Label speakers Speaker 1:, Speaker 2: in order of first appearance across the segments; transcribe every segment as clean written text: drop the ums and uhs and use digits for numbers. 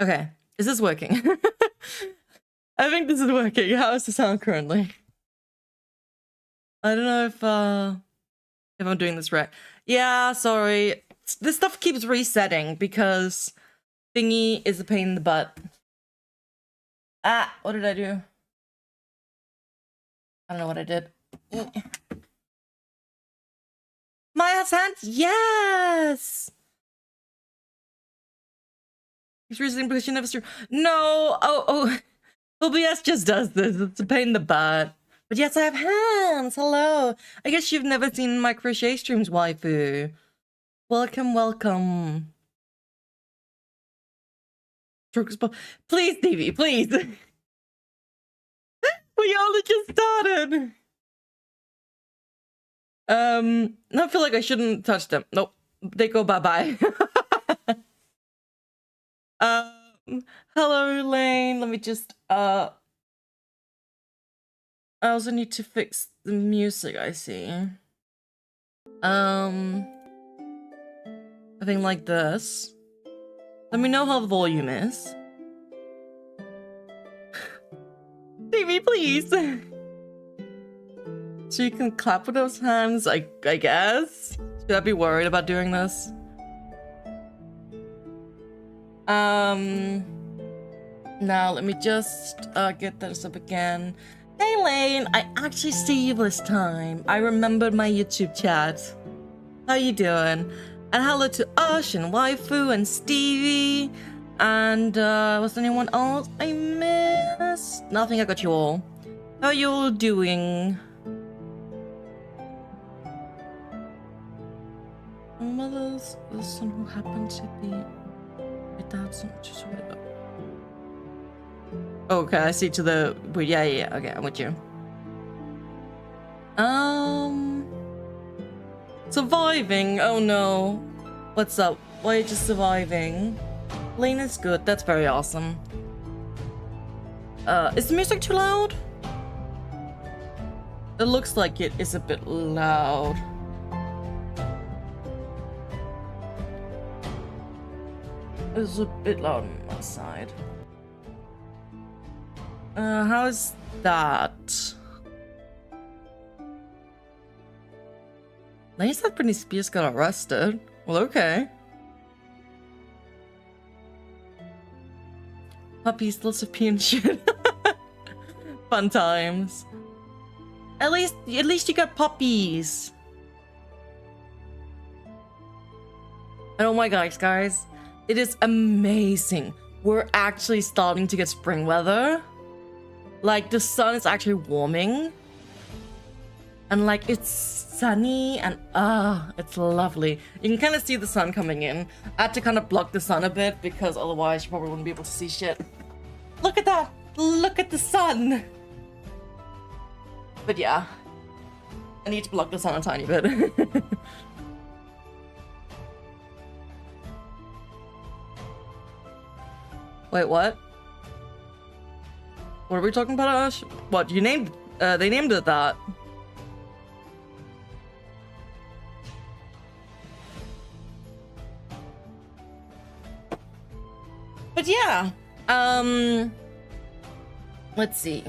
Speaker 1: Okay, is this working? I think this is working. How is the sound currently? I don't know if I'm doing this right. Yeah, sorry. This stuff keeps resetting because thingy is a pain in the butt. Ah, what did I do? I don't know what I did. Maya's hands? Yes! He's reasoning because she never stream. No! Oh. OBS just does this. It's a pain in the butt. But yes, I have hands. Hello. I guess you've never seen my crochet streams, waifu. Welcome, welcome. Please, Stevie, please. We only just started. I feel like I shouldn't touch them. Nope. They go bye-bye. Hello, Lane. Let me just, I also need to fix the music, I see. I think like this. Let me know how the volume is. Stevie, please. So you can clap with those hands, I guess? Should I be worried about doing this? Now let me just get this up again. Hey Lane, I actually see you this time. I remembered my YouTube chat. How you doing? And hello to Ush and Waifu and Stevie. And was anyone else I missed? Nothing, I got you all. How are you all doing? My mother's the son who happened to be my dad's son. Okay, I see to the... Yeah, okay, I'm with you. Surviving? Oh no. What's up? Why are you just surviving? Lane is good, that's very awesome. Is the music too loud? It looks like it is a bit loud. It's a bit loud on my side. How's that? Lane said Britney Spears got arrested. Well, okay. Puppies, lots of pee and shit. Fun times. At least you got puppies. And oh my gosh, guys. It is amazing. We're actually starting to get spring weather. Like, the sun is actually warming. And like, it's sunny and it's lovely. You can kind of see the sun coming in. I had to kind of block the sun a bit because otherwise you probably wouldn't be able to see shit. Look at that! Look at the sun! But yeah. I need to block the sun a tiny bit. Wait, what? What are we talking about, Ash? What, you named... they named it that. But yeah, let's see.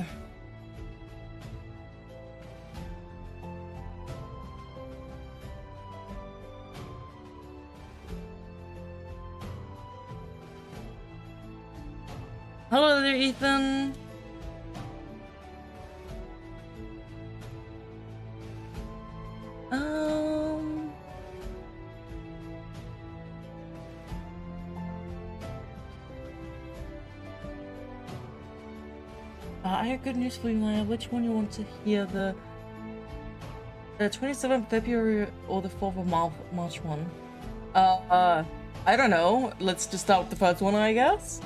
Speaker 1: Hello there, Ethan. I have good news for you, Maya. Which one you want to hear? The 27th February or the 4th of March one? I don't know. Let's just start with the first one, I guess.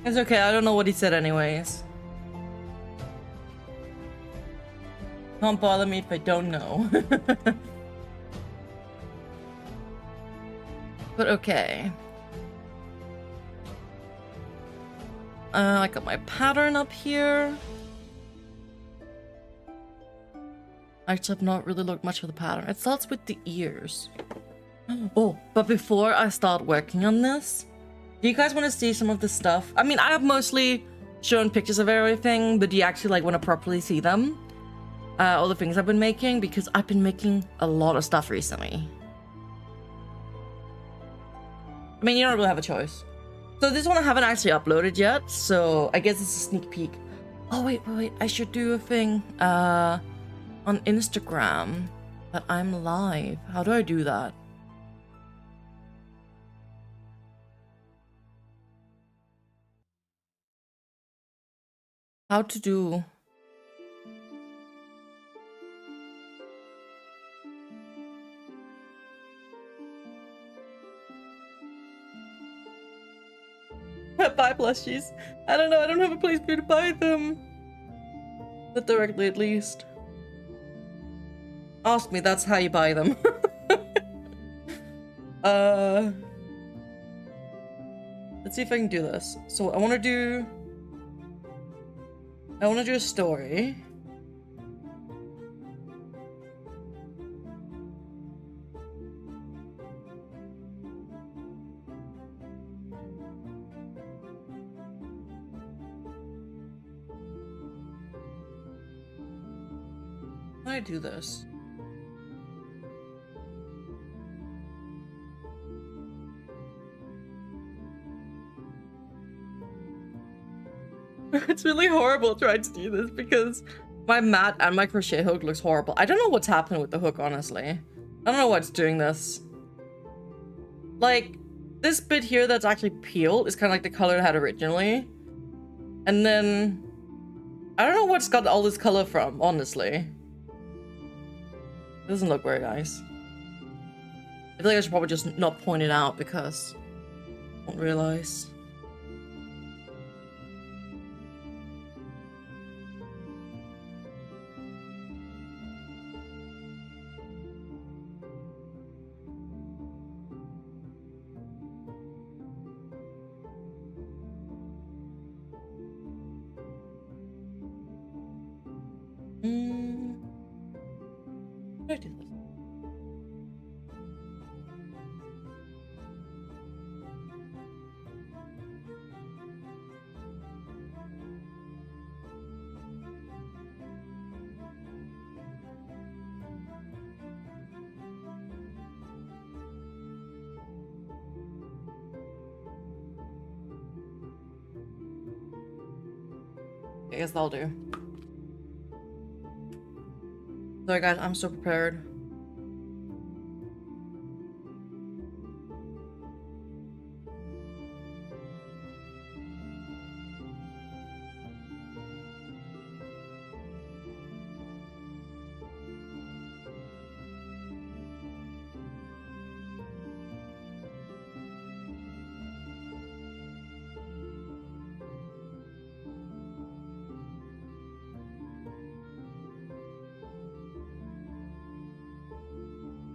Speaker 1: It's okay, I don't know what he said anyways. Don't bother me if I don't know. But okay. I got my pattern up here. I just have not really looked much for the pattern. It starts with the ears. Oh, but before I start working on this, do you guys want to see some of the stuff? I mean, I have mostly shown pictures of everything, but do you actually like want to properly see them? All the things I've been making, because I've been making a lot of stuff recently. I mean, you don't really have a choice. So this one I haven't actually uploaded yet, so I guess it's a sneak peek. Oh, wait. I should do a thing on Instagram that I'm live. How do I do that? How to do... Buy plushies. I don't know, I don't have a place for you to buy them. Not directly, at least. Ask me, that's how you buy them. Let's see if I can do this. So I want to do a story. How do I do this? It's really horrible trying to do this because my mat and my crochet hook looks horrible. I don't know what's happening with the hook, honestly. I don't know what's doing this. Like, this bit here that's actually peeled is kind of like the color it had originally. And then... I don't know what's got all this color from, honestly. It doesn't look very nice. I feel like I should probably just not point it out because I won't realize. How do I do this? I guess that'll do. Sorry guys, I'm so prepared.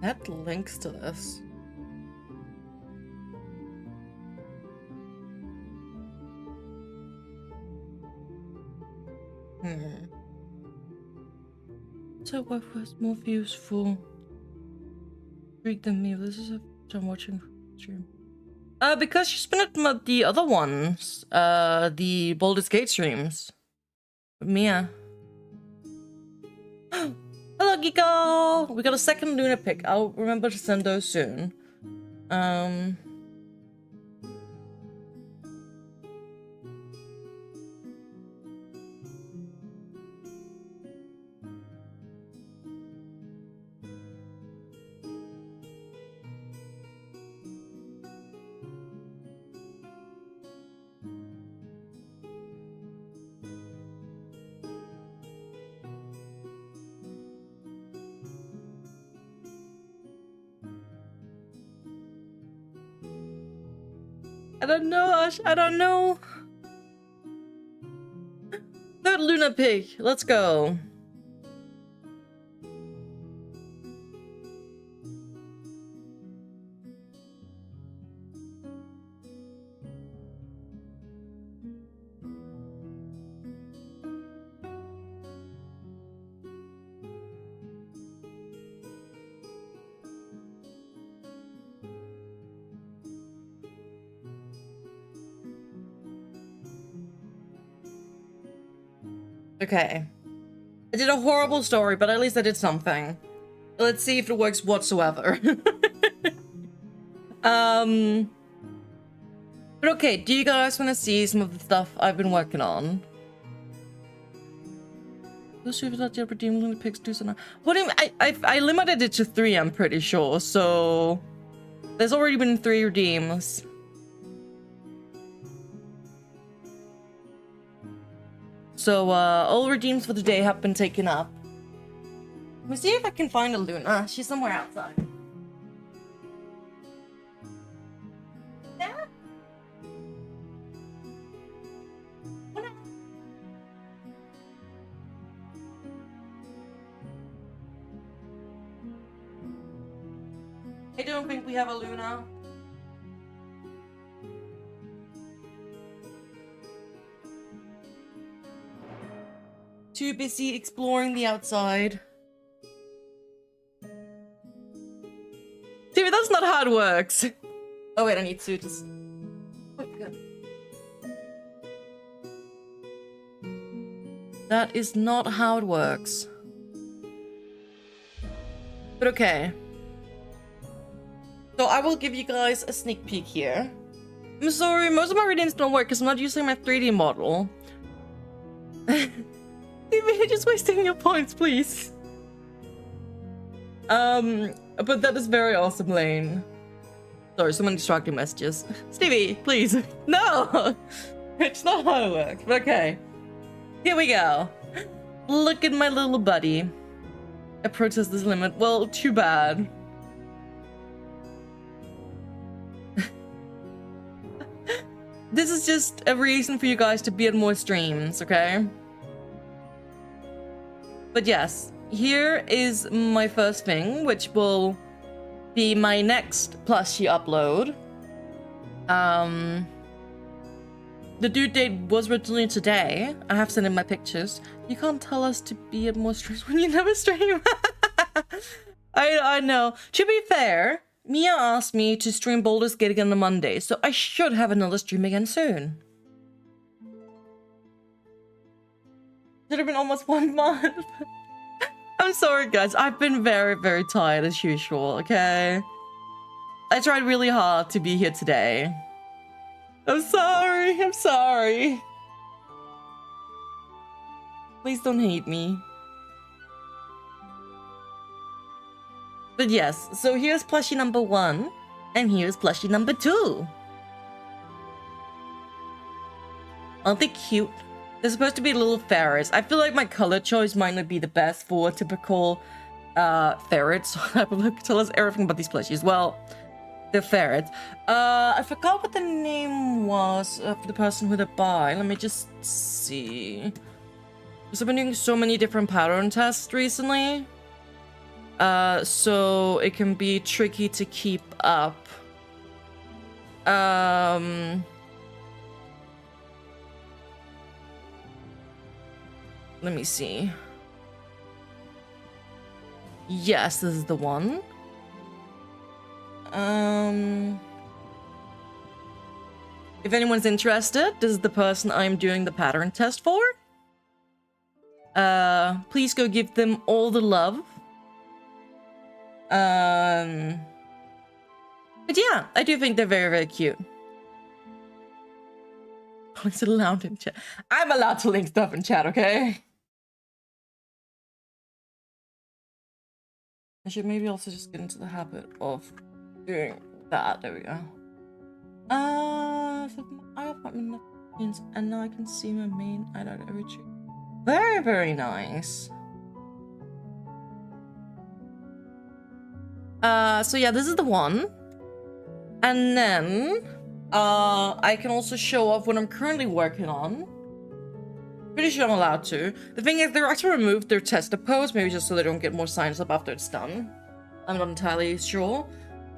Speaker 1: That links to this. So what was more useful? Read than me. This is a I'm watching stream. Because she's been at the other ones. The Baldur's Gate streams. With Mia. Hello, Geeko! We got a second Luna pic. I'll remember to send those soon. I don't know, Ash. I don't know. Third Luna pig. Let's go. Okay. I did a horrible story, but at least I did something. Let's see if it works whatsoever. But okay, do you guys want to see some of the stuff I've been working on? Those shoes that you redeemed the pics do so now. What do you mean? I limited it to 3, I'm pretty sure, so there's already been 3 redeems. So all redeems for the day have been taken up. Let me see if I can find a Luna. She's somewhere outside. Yeah. I don't think we have a Luna. Too busy exploring the outside. Dude, that's not how it works. Oh wait, I need to just... Oh, good. That is not how it works. But okay. So I will give you guys a sneak peek here. I'm sorry, most of my readings don't work because I'm not using my 3D model. You're just wasting your points, please. But that is very awesome, Lane. Sorry, someone distracting messages. Stevie, please. No! It's not how it works, but okay. Here we go. Look at my little buddy. Approaches this limit. Well, too bad. This is just a reason for you guys to be at more streams, okay? But yes, here is my first thing, which will be my next plushie upload. The due date was originally today. I have sent in my pictures. You can't tell us to be at more streams when you never stream. I know. To be fair, Mia asked me to stream Baldur's Gate again on Monday, so I should have another stream again soon. Should have been almost 1 month. I'm sorry, guys. I've been very, very tired as usual, okay? I tried really hard to be here today. I'm sorry. I'm sorry. Please don't hate me. But yes, so here's plushie number 1, and here's plushie number 2. Aren't they cute? They're supposed to be little ferrets. I feel like my color choice might not be the best for typical ferrets. I will tell us everything about these plushies. Well, they're ferrets. I forgot what the name was of the person who they buy. Let me just see. Because I've been doing so many different pattern tests recently. So it can be tricky to keep up. Let me see. Yes, this is the one. If anyone's interested, this is the person I'm doing the pattern test for. Please go give them all the love. But yeah, I do think they're very, very cute. Is it allowed in chat? I'm allowed to link stuff in chat, okay? I should maybe also just get into the habit of doing that. There we go. So I apartment and now I can see my main hideout every tree. Very, very nice. So yeah, this is the one. And then I can also show off what I'm currently working on. Pretty sure I'm allowed to. The thing is, they're actually removed their tester pose, maybe just so they don't get more signs up after it's done. I'm not entirely sure.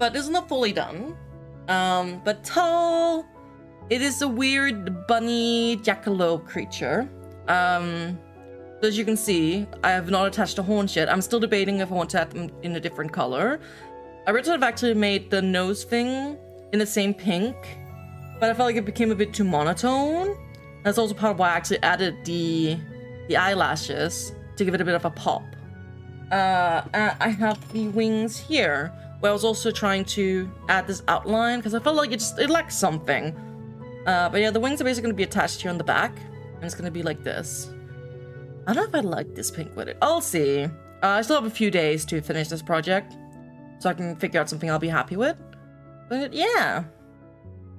Speaker 1: But it's not fully done. But tall. It is a weird bunny jackalope creature. So as you can see, I have not attached a horns yet. I'm still debating if I want to add them in a different color. I originally have actually made the nose thing in the same pink, but I felt like it became a bit too monotone. That's also part of why I actually added the the eyelashes to give it a bit of a pop. I have the wings here, where I was also trying to add this outline because I felt like it lacked something. But yeah, the wings are basically going to be attached here on the back, and it's going to be like this. I don't know if I like this pink with it. I'll see. I still have a few days to finish this project, so I can figure out something I'll be happy with. But yeah.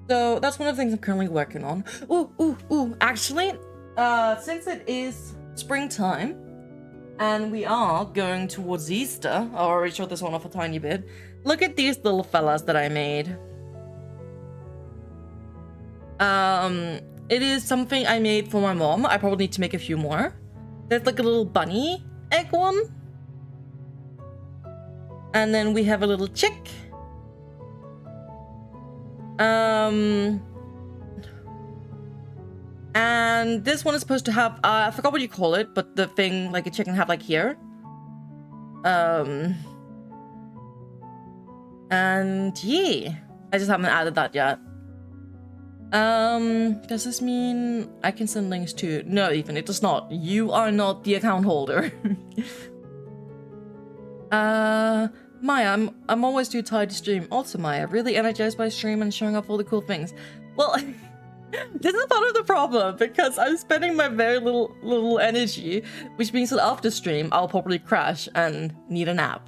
Speaker 1: So that's one of the things I'm currently working on. Ooh. Actually, since it is springtime, and we are going towards Easter, I already showed this one off a tiny bit. Look at these little fellas that I made. It is something I made for my mom. I probably need to make a few more. There's like a little bunny egg one. And then we have a little chick. And this one is supposed to have, I forgot what you call it, but the thing like a chicken have like here. And yeah, I just haven't added that yet. Does this mean I can send links to? No, Ethan, it does not. You are not the account holder. Maya, I'm always too tired to stream. Also, Maya, really energized by stream and showing off all the cool things. Well, this is part of the problem because I'm spending my very little energy, which means that after stream, I'll probably crash and need a nap.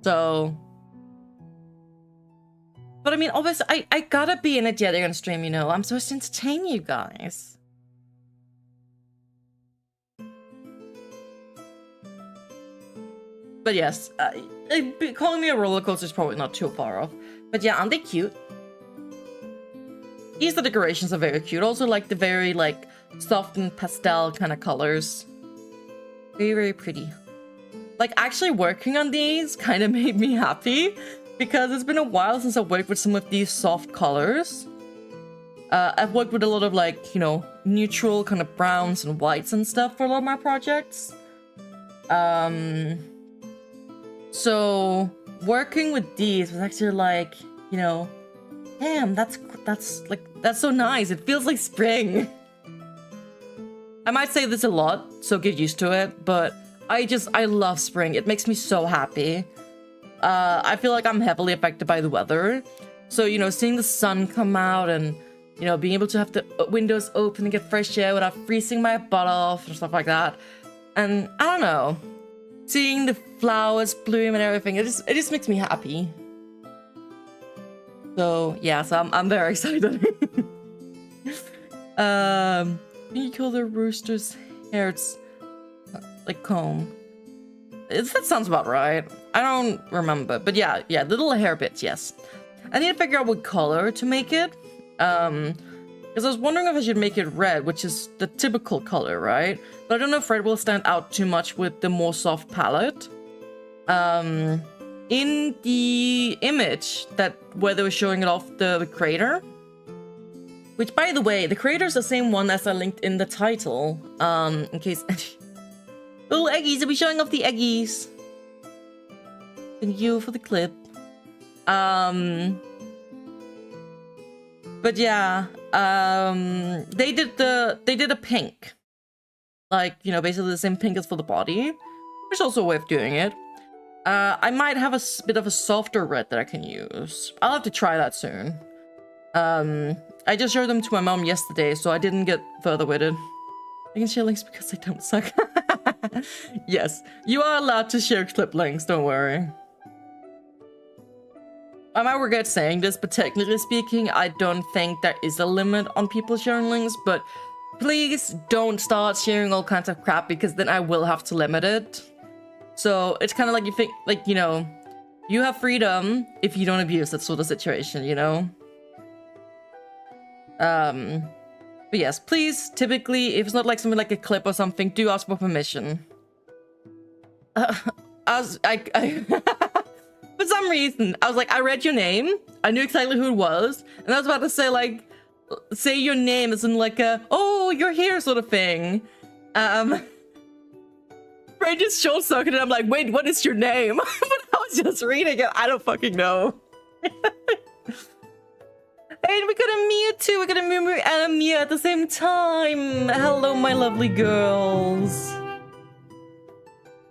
Speaker 1: So, but I mean, obviously, I gotta be energetic on stream, you know. I'm supposed to entertain you guys. But yes, calling me a roller coaster is probably not too far off. But yeah, aren't they cute? These decorations are very cute. Also like the very like soft and pastel kind of colors. Very, very pretty. Like actually working on these kind of made me happy because it's been a while since I worked with some of these soft colors. I've worked with a lot of like, you know, neutral kind of browns and whites and stuff for a lot of my projects. So working with these was actually like, you know, damn, that's so nice. It feels like spring. I might say this a lot, so get used to it, but I love spring. It makes me so happy. I feel like I'm heavily affected by the weather. So, you know, seeing the sun come out and, you know, being able to have the windows open and get fresh air without freezing my butt off and stuff like that. And I don't know. Seeing the flowers bloom and everything, it just makes me happy. So yeah, so I'm very excited. You call the rooster's hair, it's like comb. That sounds about right. I don't remember, but yeah, little hair bits, yes. I need to figure out what color to make it. Because I was wondering if I should make it red, which is the typical color, right? But I don't know if red will stand out too much with the more soft palette. In the image where they were showing it off the crater, which by the way, the crater is the same one as I linked in the title. In case little eggies, I'll be showing off the eggies. Thank you for the clip. But yeah, they did a pink, like, you know, basically the same pink as for the body, which is also a way of doing it. I might have a bit of a softer red that I can use. I'll have to try that soon. I just showed them to my mom yesterday, so I didn't get further with it. I can share links because I don't suck. Yes, you are allowed to share clip links, don't worry. I might regret saying this, but technically speaking, I don't think there is a limit on people sharing links, but please don't start sharing all kinds of crap because then I will have to limit it. So it's kind of like you think, like, you know, you have freedom if you don't abuse that sort of situation, you know? But yes, please, typically, if it's not like something like a clip or something, do ask for permission. For some reason, I was like, I read your name, I knew exactly who it was, and I was about to say, like, say your name as in like a, oh, you're here sort of thing. Brain just short-circuited, I'm like, wait, what is your name? But I was just reading it, I don't fucking know. And we got a Mia too. We got a Moo and a Mia at the same time. Hello, my lovely girls.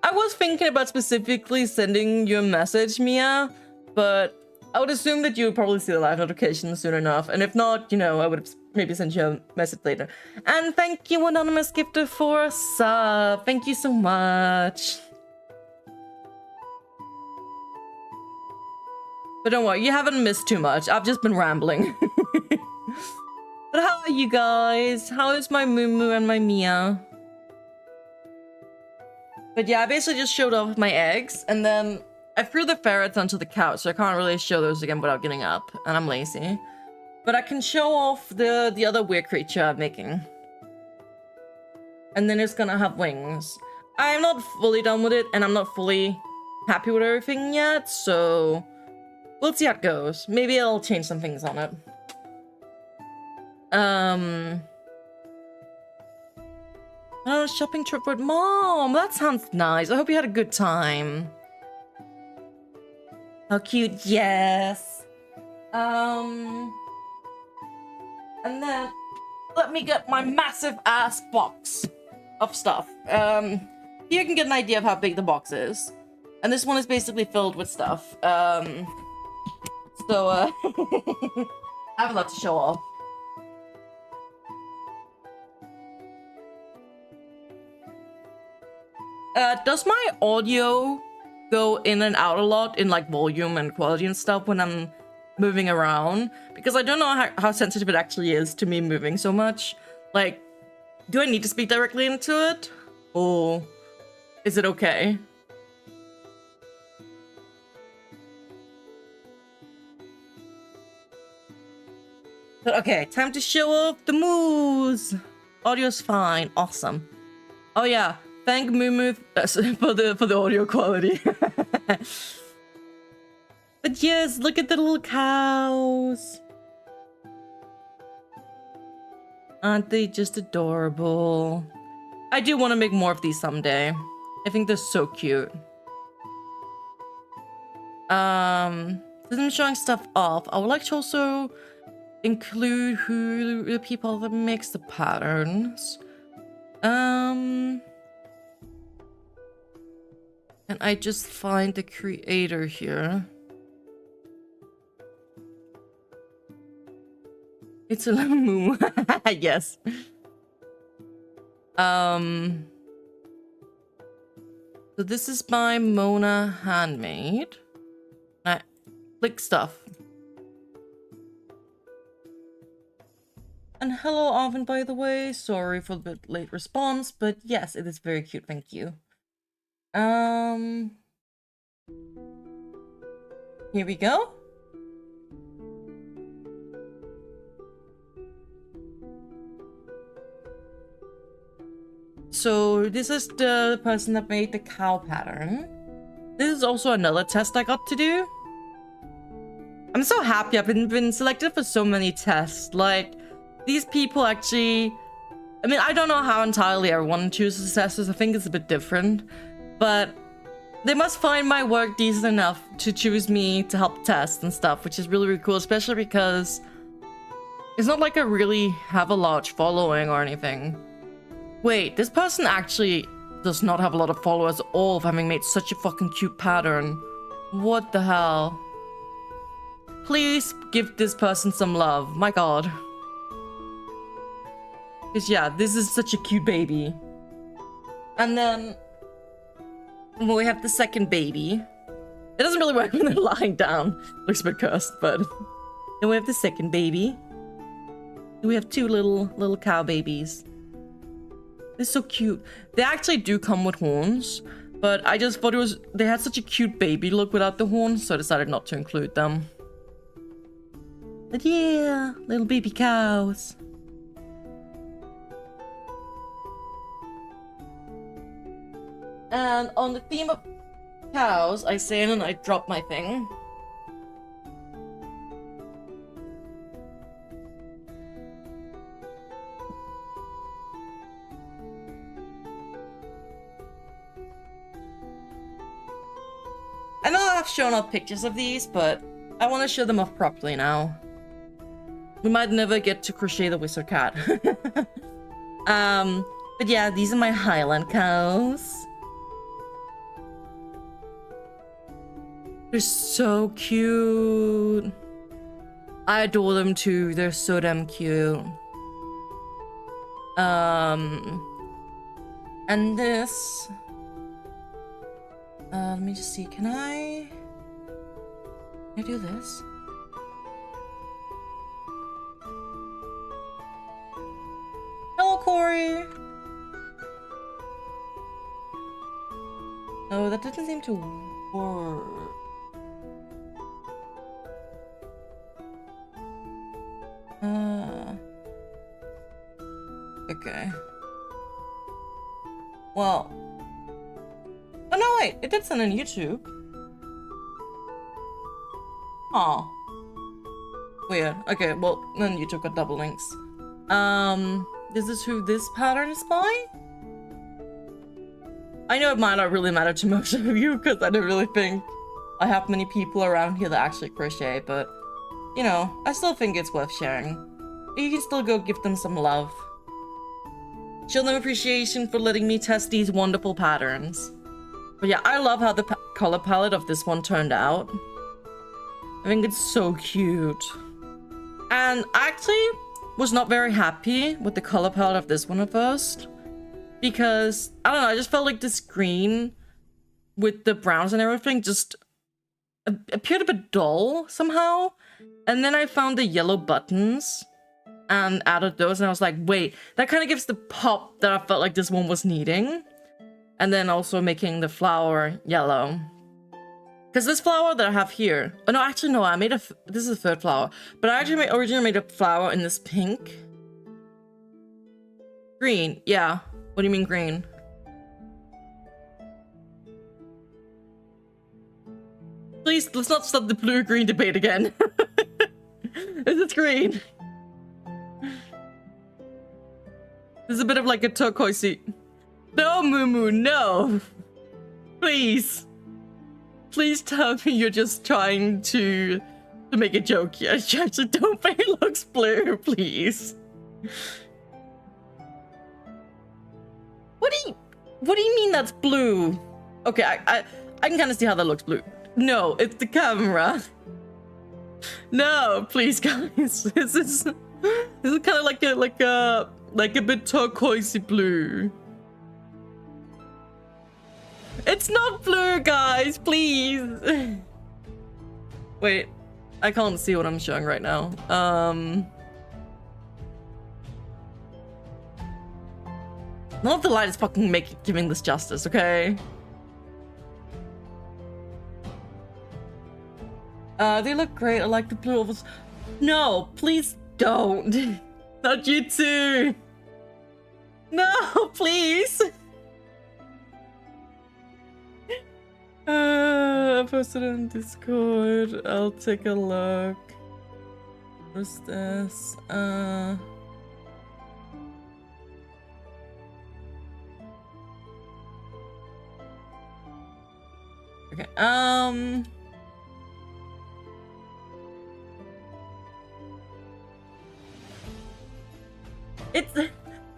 Speaker 1: I was thinking about specifically sending you a message, Mia, but I would assume that you would probably see the live notification soon enough. And if not, you know, I would have maybe sent you a message later. And thank you, Anonymous Gifter, for a sub. Thank you so much. But don't worry, you haven't missed too much. I've just been rambling. But how are you guys? How is my Moo and my Mia? But yeah, I basically just showed off my eggs, and then I threw the ferrets onto the couch, so I can't really show those again without getting up, and I'm lazy. But I can show off the other weird creature I'm making. And then it's gonna have wings. I'm not fully done with it, and I'm not fully happy with everything yet, so we'll see how it goes. Maybe I'll change some things on it. Oh, shopping trip with Mom. That sounds nice. I hope you had a good time. How cute. Yes. And then let me get my massive ass box of stuff. Here you can get an idea of how big the box is. And this one is basically filled with stuff. I have a lot to show off. Does my audio go in and out a lot in like volume and quality and stuff when I'm moving around? Because I don't know how sensitive it actually is to me moving so much. Like, do I need to speak directly into it? Or is it okay? But okay, time to show off the moves. Audio's fine. Awesome. Oh yeah. Thank Moo for the audio quality. But yes, look at the little cows. Aren't they just adorable? I do want to make more of these someday. I think they're so cute. Since I'm showing stuff off, I would like to also include who the people that makes the patterns. And I just find the creator here. It's a little moo. Yes. So this is by Mona Handmade. I click stuff. And hello, Arvin, by the way. Sorry for the bit late response, but yes, it is very cute. Thank you. Here we go. So this is the person that made the cow pattern. This is also another test I got to do. I'm so happy I've been selected for so many tests. Like, these people actually... I mean, I don't know how entirely everyone chooses testers. I think it's a bit different. But they must find my work decent enough to choose me to help test and stuff, which is really, really cool, especially because it's not like I really have a large following or anything. Wait, this person actually does not have a lot of followers at all for having made such a fucking cute pattern. What the hell? Please give this person some love. My god. Because yeah, this is such a cute baby. And then we have the second baby. It doesn't really work when they're lying down. Looks a bit cursed, but... Then we have the second baby. And we have two little cow babies. They're so cute. They actually do come with horns, but I just thought they had such a cute baby look without the horns, so I decided not to include them. But yeah, little baby cows. And on the theme of cows, I say and I drop my thing. I know I've shown off pictures of these, but I want to show them off properly now. We might never get to crochet the wizard cat. But yeah, these are my Highland cows. They're so cute. I adore them too. They're so damn cute. And this. Let me just see. Can I do this? Hello, Corey. Oh, that doesn't seem to work. Okay. Well. Oh no, wait! It did send on YouTube. Oh. Weird. Okay, well, then YouTube got double links. This is who this pattern is by? I know it might not really matter to most of you, because I don't really think I have many people around here that actually crochet, but, you know, I still think it's worth sharing. You can still go give them some love. Show them appreciation for letting me test these wonderful patterns. But yeah, I love how the color palette of this one turned out. I think it's so cute. And I actually was not very happy with the color palette of this one at first. Because, I don't know, I just felt like this green with the browns and everything just appeared a bit dull somehow. And then I found the yellow buttons and added those, and I was like, wait, that kind of gives the pop that I felt like this one was needing. And then also making the flower yellow. Because this flower that I have here, oh no, actually no, I made this is the third flower, but I actually originally made a flower in this pink. Green, yeah. What do you mean green? Please, let's not start the blue-green debate again. This is green. There's a bit of like a turquoisey. No, Moo, no. Please. Please tell me you're just trying to make a joke here. Actually, don't think it looks blue, please. What do you mean that's blue? Okay, I can kind of see how that looks blue. No, it's the camera. No, please, guys. This is kind of like a bit turquoisey blue. It's not blue, guys, please. Wait, I can't see what I'm showing right now. None of the light is fucking giving this justice, okay? They look great. I like the blue ovals. No, please don't. Not you too. No, please. I posted it on Discord. I'll take a look. What's this? Okay,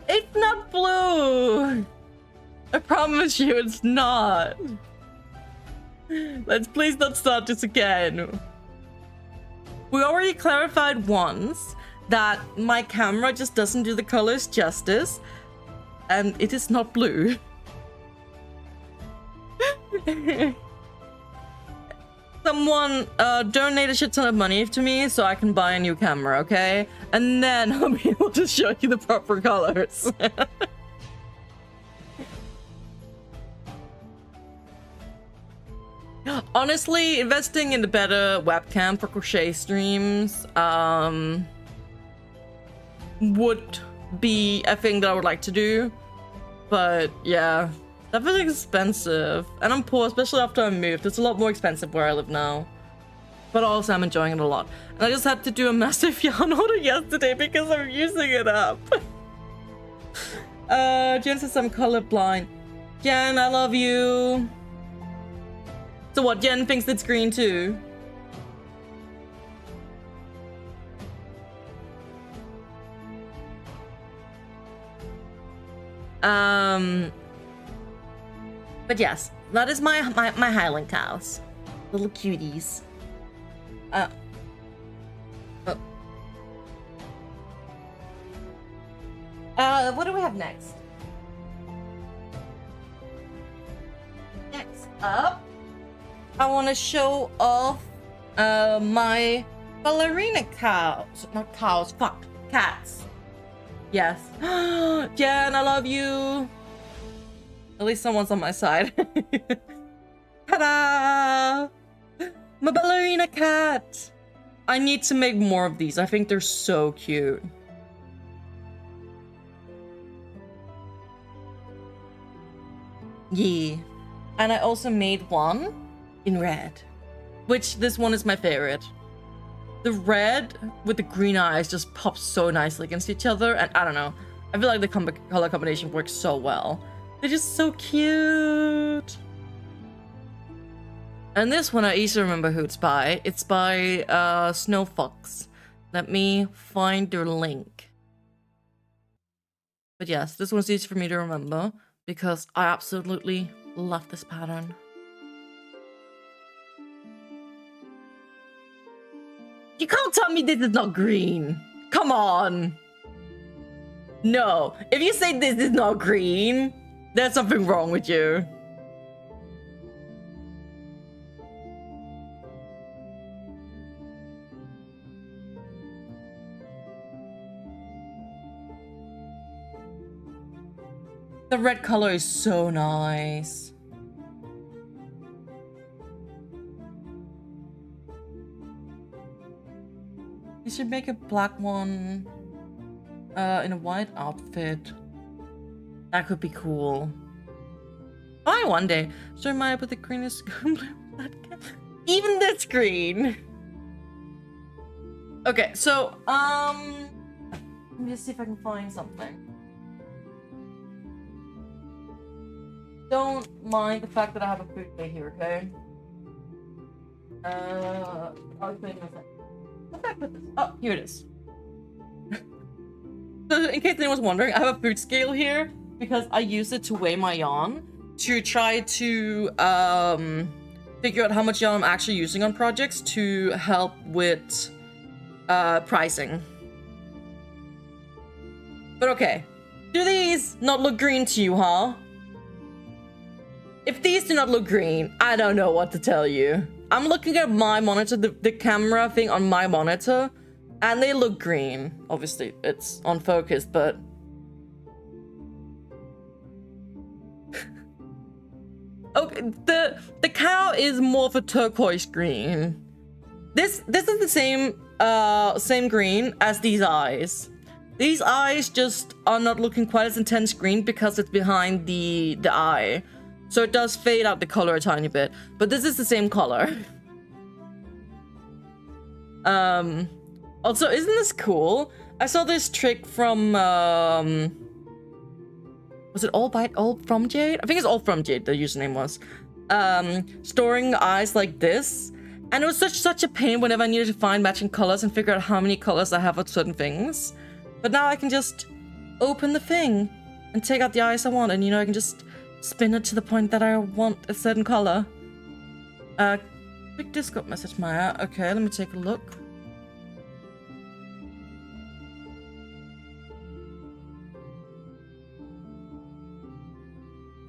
Speaker 1: It's not blue! I promise you it's not. Let's please not start this again. We already clarified once that my camera just doesn't do the colors justice, and it is not blue. Someone donate a shit ton of money to me so I can buy a new camera, okay? And then I'll be able to show you the proper colors. Honestly, investing in a better webcam for crochet streams would be a thing that I would like to do. But yeah, that feels expensive. And I'm poor, especially after I moved. It's a lot more expensive where I live now. But also I'm enjoying it a lot. And I just had to do a massive yarn order yesterday because I'm using it up. Jen says I'm colorblind. Jen, I love you. So what, Jen thinks it's green too? But yes, that is my Highland cows. Little cuties. What do we have next? Next up, I want to show off my ballerina cows. Not cows, fuck, cats. Yes. Jen, I love you. At least someone's on my side. Ta-da! My ballerina cat! I need to make more of these. I think they're so cute. Yeah. And I also made one in red. Which, this one is my favorite. The red with the green eyes just pops so nicely against each other. And I don't know. I feel like the color combination works so well. They're just so cute. And this one, I easily remember who it's by. It's by Snow Fox. Let me find their link. But yes, this one's easy for me to remember because I absolutely love this pattern. You can't tell me this is not green. Come on. No, if you say this is not green, there's something wrong with you. The red color is so nice. You should make a black one in a white outfit. That could be cool. Why one day? So am I with the greenest even this green. Okay, so let me just see if I can find something. Don't mind the fact that I have a food plate here, okay? I'll explain in a second. What did I put this? Oh, here it is. So in case anyone's wondering, I have a food scale here because I use it to weigh my yarn to try to figure out how much yarn I'm actually using on projects to help with pricing. But okay, do these not look green to you, huh? If these do not look green, I don't know what to tell you. I'm looking at my monitor, the camera thing on my monitor, and they look green. Obviously, it's on focus, but... okay, the cow is more of a turquoise green. This is the same green as these eyes. These eyes just are not looking quite as intense green because it's behind the eye. So it does fade out the color a tiny bit, but this is the same color. Also, isn't this cool? I saw this trick from, was it All From Jade? I think it's All From Jade, the username was. Storing eyes like this. And it was such a pain whenever I needed to find matching colors and figure out how many colors I have of certain things. But now I can just open the thing and take out the eyes I want, and you know, I can just spin it to the point that I want a certain color. Quick Discord message, Maya. Okay, let me take a look.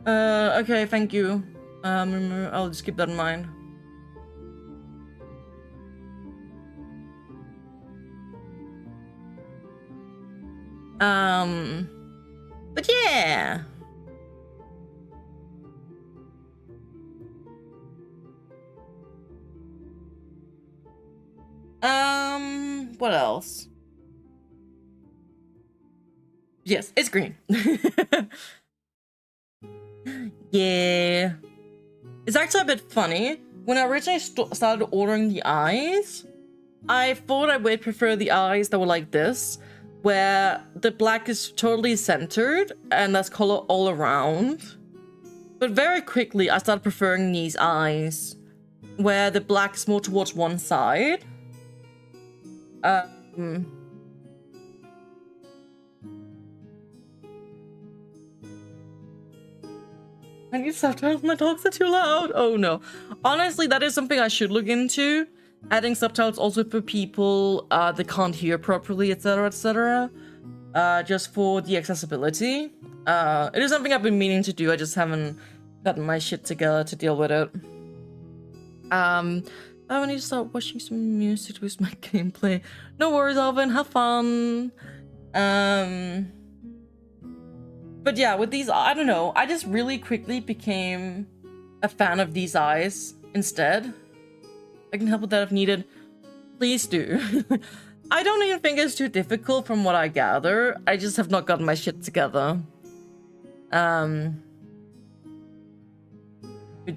Speaker 1: Okay, thank you. I'll just keep that in mind. But yeah. What else? Yes, it's green. Yeah. It's actually a bit funny. When I originally started ordering the eyes, I thought I would prefer the eyes that were like this, where the black is totally centered and there's color all around. But very quickly, I started preferring these eyes, where the black is more towards one side. I need subtitles. My dogs are too loud. Oh no. Honestly, that is something I should look into. Adding subtitles also for people that can't hear properly, etc., etc. Just for the accessibility. It is something I've been meaning to do. I just haven't gotten my shit together to deal with it. I need to start watching some music to boost my gameplay. No worries, Alvin. Have fun. But yeah, with these, I don't know. I just really quickly became a fan of these eyes instead. I can help with that if needed. Please do. I don't even think it's too difficult from what I gather. I just have not gotten my shit together. But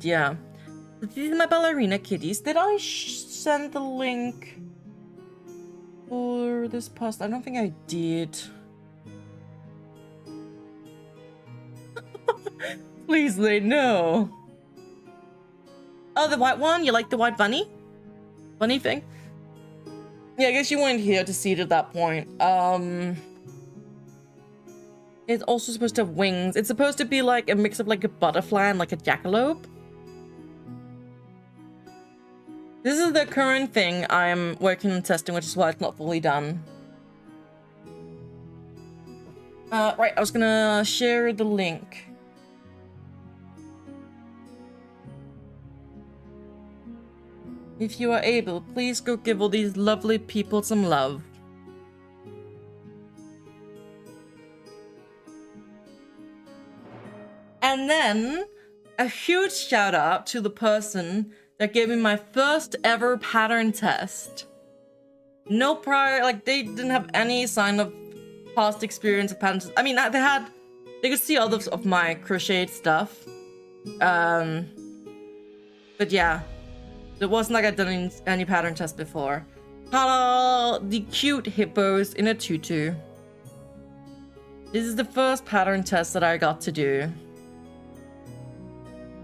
Speaker 1: yeah. These are my ballerina kitties. Did I send the link for this post? I don't think I did. Please say no. Oh, the white one? You like the white bunny? Bunny thing? Yeah, I guess you weren't here to see it at that point. It's also supposed to have wings. It's supposed to be like a mix of like a butterfly and like a jackalope. This is the current thing I'm working on testing, which is why it's not fully done. Right, I was gonna share the link. If you are able, please go give all these lovely people some love. And then, a huge shout out to the person that gave me my first ever pattern test. No prior, like they didn't have any sign of past experience of patterns. I mean, they could see others of my crocheted stuff. But yeah. It wasn't like I'd done any pattern test before. Hello, the cute hippos in a tutu. This is the first pattern test that I got to do.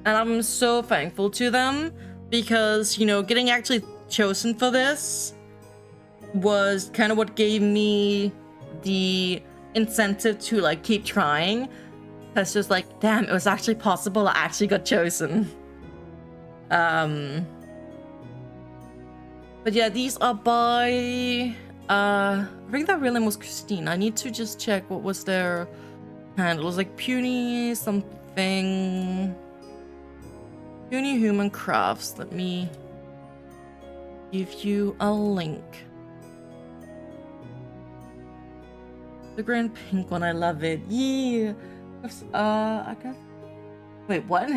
Speaker 1: And I'm so thankful to them because, you know, getting actually chosen for this was kind of what gave me the incentive to like keep trying. That's just like, damn, it was actually possible. I actually got chosen. But yeah, these are by, I think their real name was Christine. I need to just check what was their handle. It was like Puny something. Puny Human Crafts. Let me give you a link. The grand pink one, I love it. Yeah. I guess. Wait, what?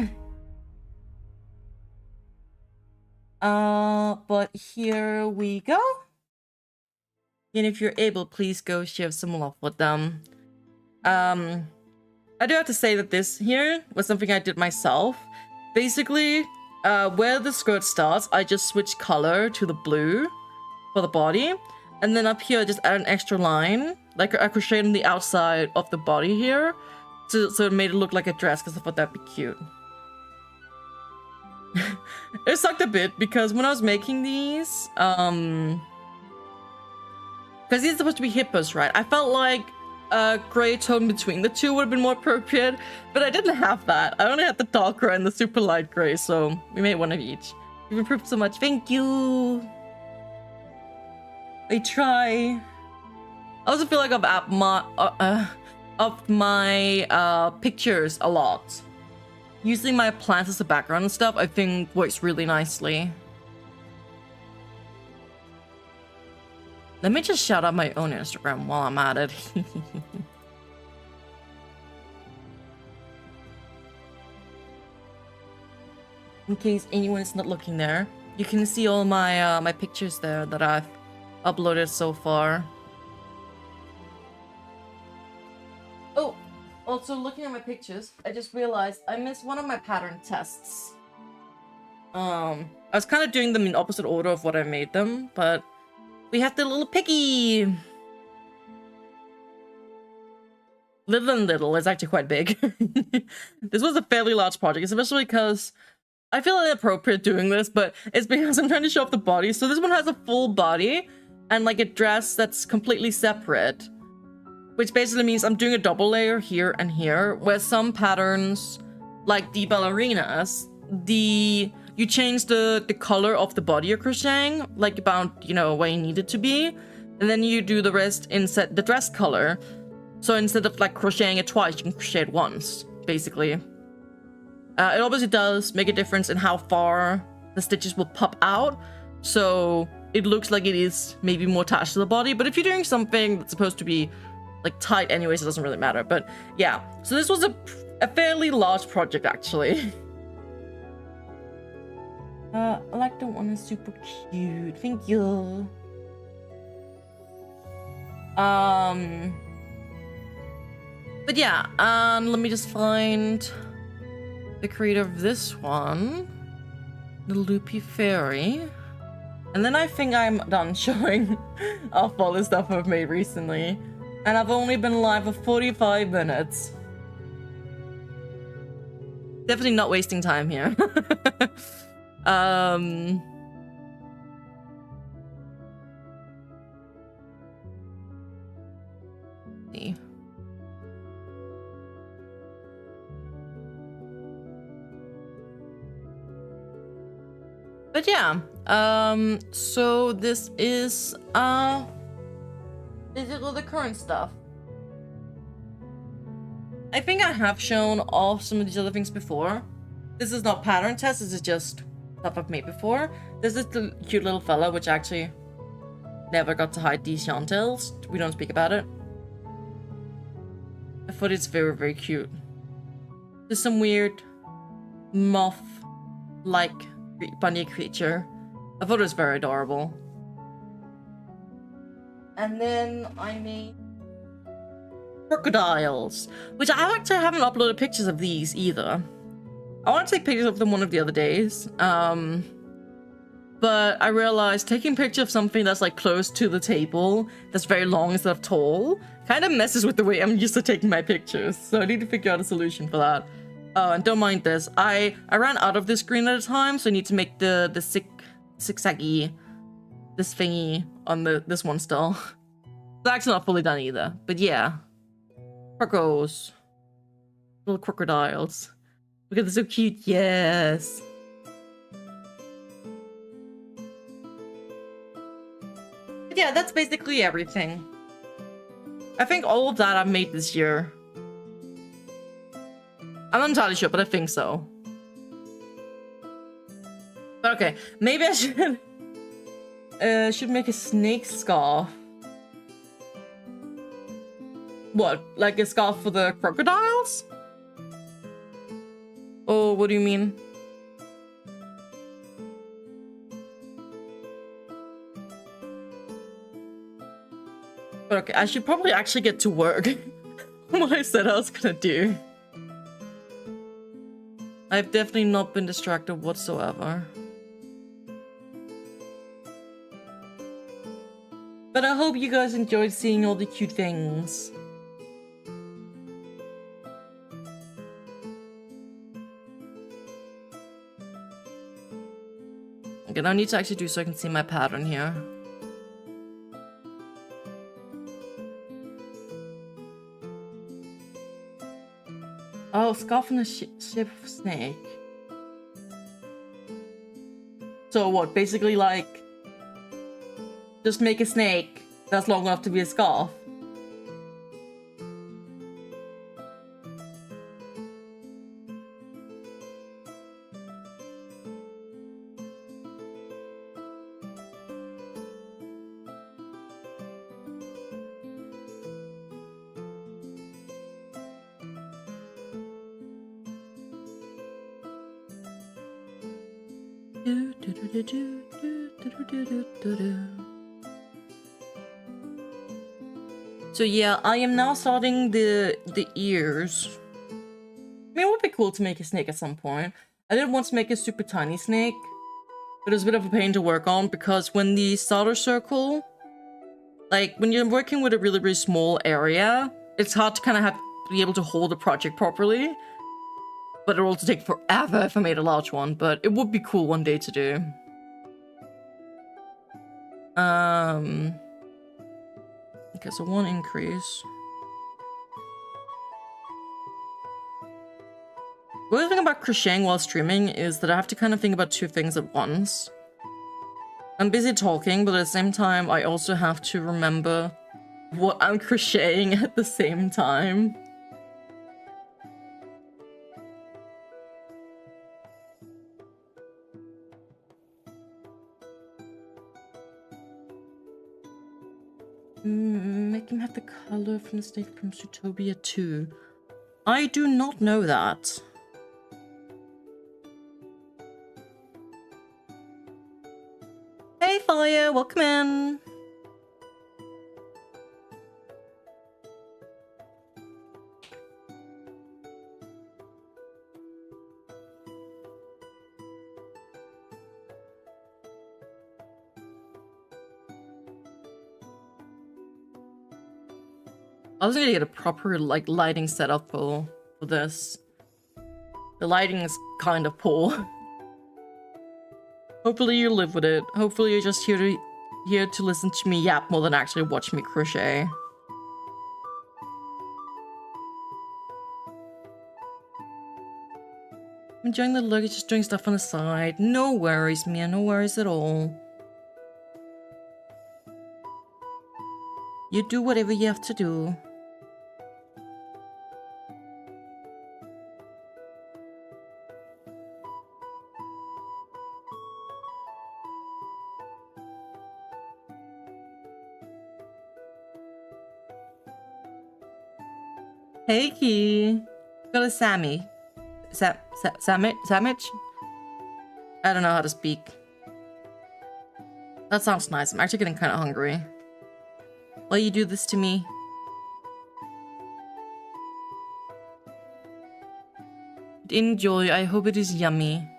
Speaker 1: But here we go. And if you're able, please go share some love with them. I do have to say that this here was something I did myself. Basically, where the skirt starts, I just switched color to the blue for the body. And then up here, I just add an extra line. Like I crocheted on the outside of the body here. So it made it look like a dress because I thought that'd be cute. It sucked a bit because when I was making these, because these are supposed to be hippos, right? I felt like a gray tone between the two would have been more appropriate, but I didn't have that. I only had the dark gray and the super light gray, so we made one of each. You've improved so much. Thank you. I try. I also feel like I've upped my pictures a lot. Using my plants as a background and stuff, I think works really nicely. Let me just shout out my own Instagram while I'm at it. In case anyone is not looking there, you can see all my my pictures there that I've uploaded so far. Oh, also looking at my pictures, I just realized I missed one of my pattern tests. I was kind of doing them in opposite order of what I made them, but we have the little piggy. Little and little is actually quite big. This was a fairly large project, especially because I feel inappropriate doing this, but it's because I'm trying to show off the body. So this one has a full body and like a dress that's completely separate, which basically means I'm doing a double layer here and here, where some patterns like the ballerinas, you change the color of the body you're crocheting, like about, you know, where you need it to be, and then you do the rest in the dress color. So instead of like crocheting it twice, you can crochet it once, basically. It obviously does make a difference in how far the stitches will pop out, so it looks like it is maybe more attached to the body, but if you're doing something that's supposed to be like tight anyways, it doesn't really matter. But yeah, so this was a fairly large project, actually. I like the one is super cute. Thank you. But yeah, let me just find the creator of this one, the Loopy Fairy. And then I think I'm done showing off all the stuff I've made recently. And I've only been live for 45 minutes. Definitely not wasting time here. See. But yeah, so this is all the current stuff. I think I have shown off some of these other things before. This is not pattern test, this is just stuff I've made before. This is the cute little fella, which actually never got to hide these yarntails. We don't speak about it. I thought it's very, very cute. There's some weird moth-like bunny creature. I thought it was very adorable. And then I made crocodiles, which I actually haven't uploaded pictures of these either. I want to take pictures of them one of the other days, but I realized taking a picture of something that's like close to the table, that's very long instead of tall, kind of messes with the way I'm used to taking my pictures, so I need to figure out a solution for that. Oh, and don't mind this, I ran out of this green at a time, so I need to make the zigzaggy, this thingy on this one still. It's actually not fully done either, but yeah. Crocos. Little crocodiles. Look at this, so cute, yes. But yeah, that's basically everything. I think all of that I've made this year. I'm not entirely sure, but I think so. But okay, maybe I should make a snake scarf. What, like a scarf for the crocodiles? Oh, what do you mean? But okay, I should probably actually get to work on what I said I was gonna do. I've definitely not been distracted whatsoever. But I hope you guys enjoyed seeing all the cute things. Okay, now I need to actually do so I can see my pattern here. Oh, scarf in the shape of snake. So what, basically like, just make a snake that's long enough to be a scarf? So yeah, I am now starting the ears. I mean, it would be cool to make a snake at some point. I did want to make a super tiny snake, but it was a bit of a pain to work on because when the solder circle, like when you're working with a really, really small area, it's hard to kind of be able to hold the project properly. But it will also take forever if I made a large one, but it would be cool one day to do. Okay, so one increase. The other thing about crocheting while streaming is that I have to kind of think about two things at once. I'm busy talking, but at the same time, I also have to remember what I'm crocheting at the same time. Make him have the color from the state from Zootopia 2. I do not know that. Hey Fire, welcome in. I was gonna get a proper like lighting setup for this. The lighting is kind of poor. Hopefully you live with it. Hopefully you're just here to listen to me yap more than actually watch me crochet. I'm enjoying the look, just doing stuff on the side. No worries, Mia, no worries at all. You do whatever you have to do. Hey, Key. Got a Sammy. Sandwich? I don't know how to speak. That sounds nice. I'm actually getting kind of hungry. Why you do this to me? Enjoy. I hope it is yummy.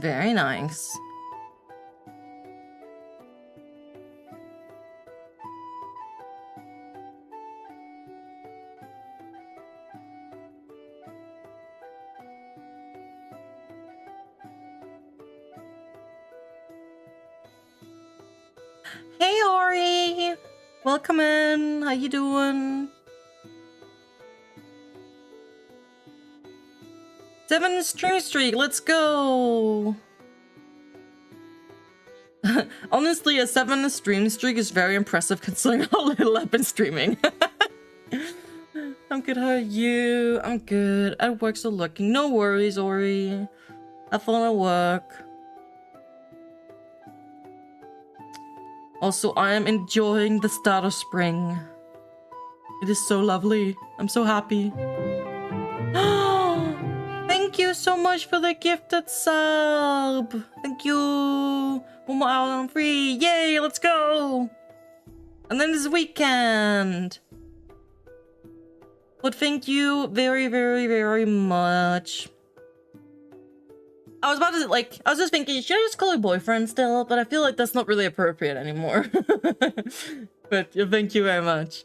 Speaker 1: Very nice. Hey Ori! Welcome in. How you doing? 7 stream streak, let's go! Honestly, a 7 stream streak is very impressive considering how little I've been streaming. I'm good, how are you? I'm good. At work still looking. No worries, Ori. Have fun at work. Also, I am enjoying the start of spring. It is so lovely. I'm so happy. Thank you so much for the gifted sub. Thank you. 1 more hour on free. Yay, let's go. And then this weekend. But thank you very, very, very much. I was about to, like, I was just thinking, should I just call you boyfriend still? But I feel like that's not really appropriate anymore. But thank you very much.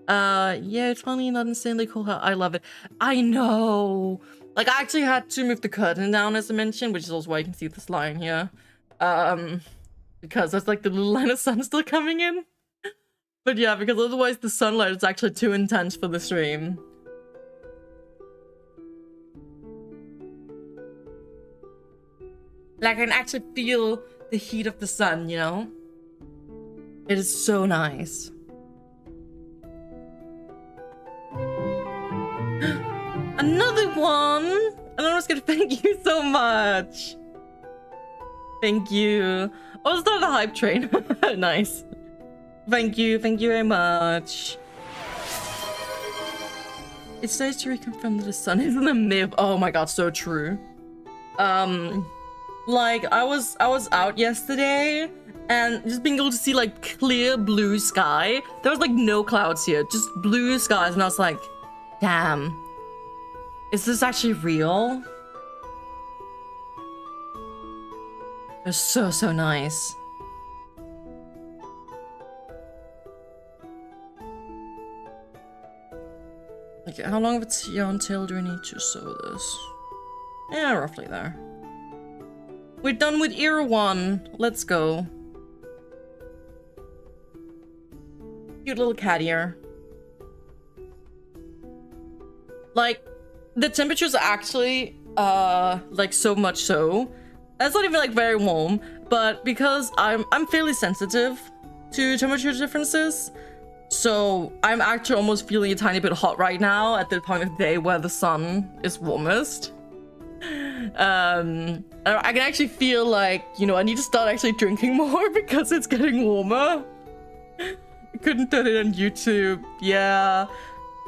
Speaker 1: Yeah, it's funny, not insanely cool how I love it. I know. Like, I actually had to move the curtain down, as I mentioned, which is also why you can see this line here. Because there's like the little line of sun still coming in. But yeah, because otherwise the sunlight is actually too intense for the stream. Like, I can actually feel the heat of the sun, you know? It is so nice. Another one! And I'm just gonna thank you so much. Thank you. Oh, it's not a hype train. Nice. Thank you very much. It says to reconfirm that the sun is in the myth. Oh my god, so true. Like, I was out yesterday and just being able to see like clear blue sky. There was like no clouds here, just blue skies, and I was like, damn. Is this actually real? It's so, so nice. Okay, how long of a yarn tail do we need to sew this? Yeah, roughly there. We're done with ear 1. Let's go. Cute little cat ear. Like, the temperatures are actually, like, so much so. It's not even, like, very warm, but because I'm fairly sensitive to temperature differences, so I'm actually almost feeling a tiny bit hot right now at the point of the day where the sun is warmest. I can actually feel like, you know, I need to start actually drinking more because it's getting warmer. I couldn't do it on YouTube. Yeah.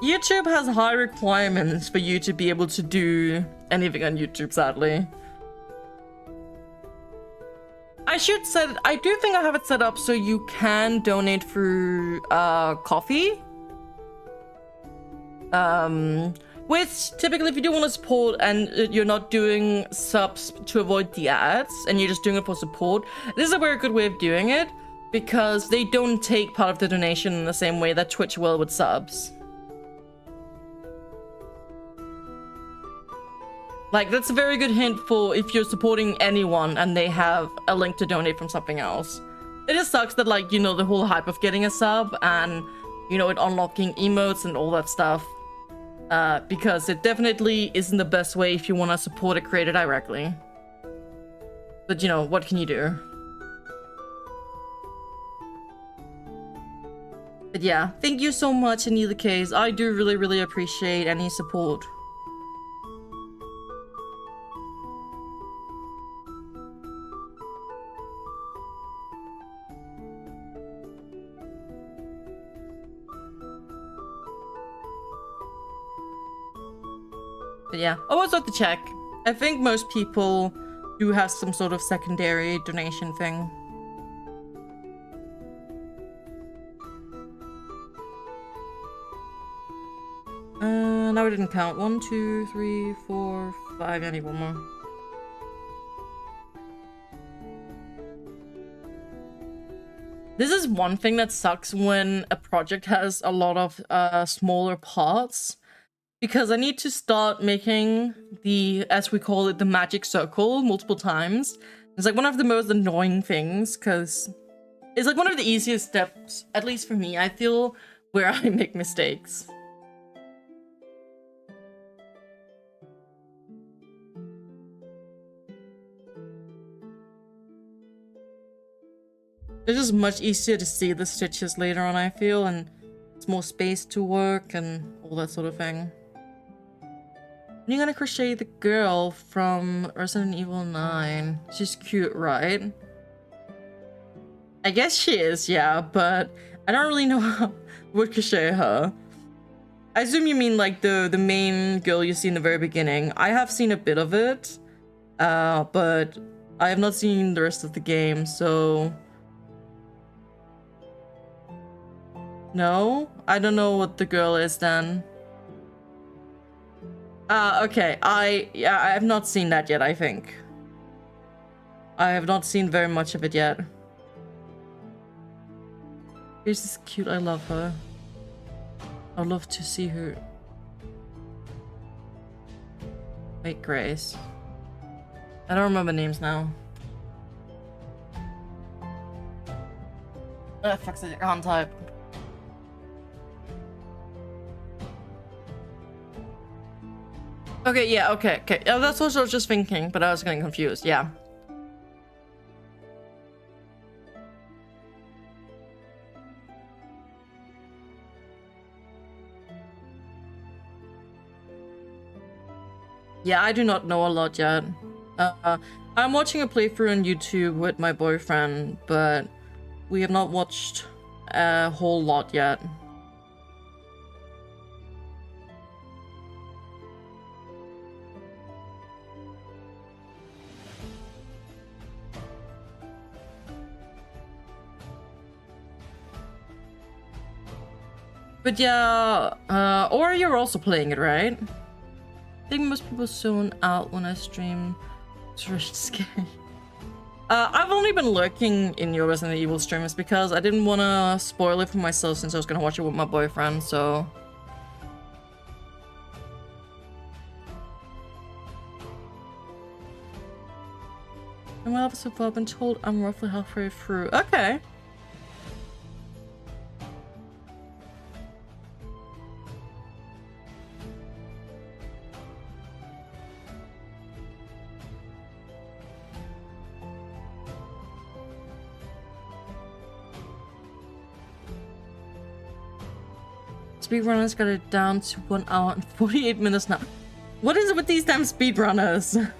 Speaker 1: YouTube has high requirements for you to be able to do anything on YouTube, sadly. I should set it, I do think I have it set up so you can donate through coffee. Which typically if you do want to support and you're not doing subs to avoid the ads and you're just doing it for support, this is a very good way of doing it because they don't take part of the donation in the same way that Twitch will with subs. Like, that's a very good hint for if you're supporting anyone and they have a link to donate from something else. It just sucks that, like, you know, the whole hype of getting a sub and, you know, it unlocking emotes and all that stuff. Because it definitely isn't the best way if you want to support a creator directly. But, you know, what can you do? But yeah, thank you so much in either case. I do really, really appreciate any support. But yeah, always have to check. I think most people do have some sort of secondary donation thing. Now we didn't count. 1, 2, 3, 4, 5. I need one more. This is one thing that sucks when a project has a lot of smaller parts. Because I need to start making the, as we call it, the magic circle multiple times. It's like one of the most annoying things because it's like one of the easiest steps, at least for me, I feel, where I make mistakes. It's just much easier to see the stitches later on, I feel, and it's more space to work and all that sort of thing. You're gonna crochet the girl from Resident Evil 9. She's cute, right? I guess she is, yeah, but I don't really know how would crochet her. I assume you mean like the main girl you see in the very beginning. I have seen a bit of it, but I have not seen the rest of the game, so... No? I don't know what the girl is then. Okay, I have not seen that yet, I think. I have not seen very much of it yet. Here's this cute, I love her. I'd love to see her. Wait, Grace. I don't remember names now. Fuck's it, I can't type. Okay, yeah, okay. Oh, that's what I was just thinking, but I was getting confused, yeah. Yeah, I do not know a lot yet. I'm watching a playthrough on YouTube with my boyfriend, but we have not watched a whole lot yet. But yeah, or you're also playing it, right? I think most people zone out when I stream. It's really scary. I've only been lurking in your Resident Evil streams because I didn't want to spoil it for myself since I was going to watch it with my boyfriend, so... And well, so far I've been told I'm roughly halfway through. Okay. Speedrunners got it down to 1 hour and 48 minutes now. What is it with these damn speedrunners?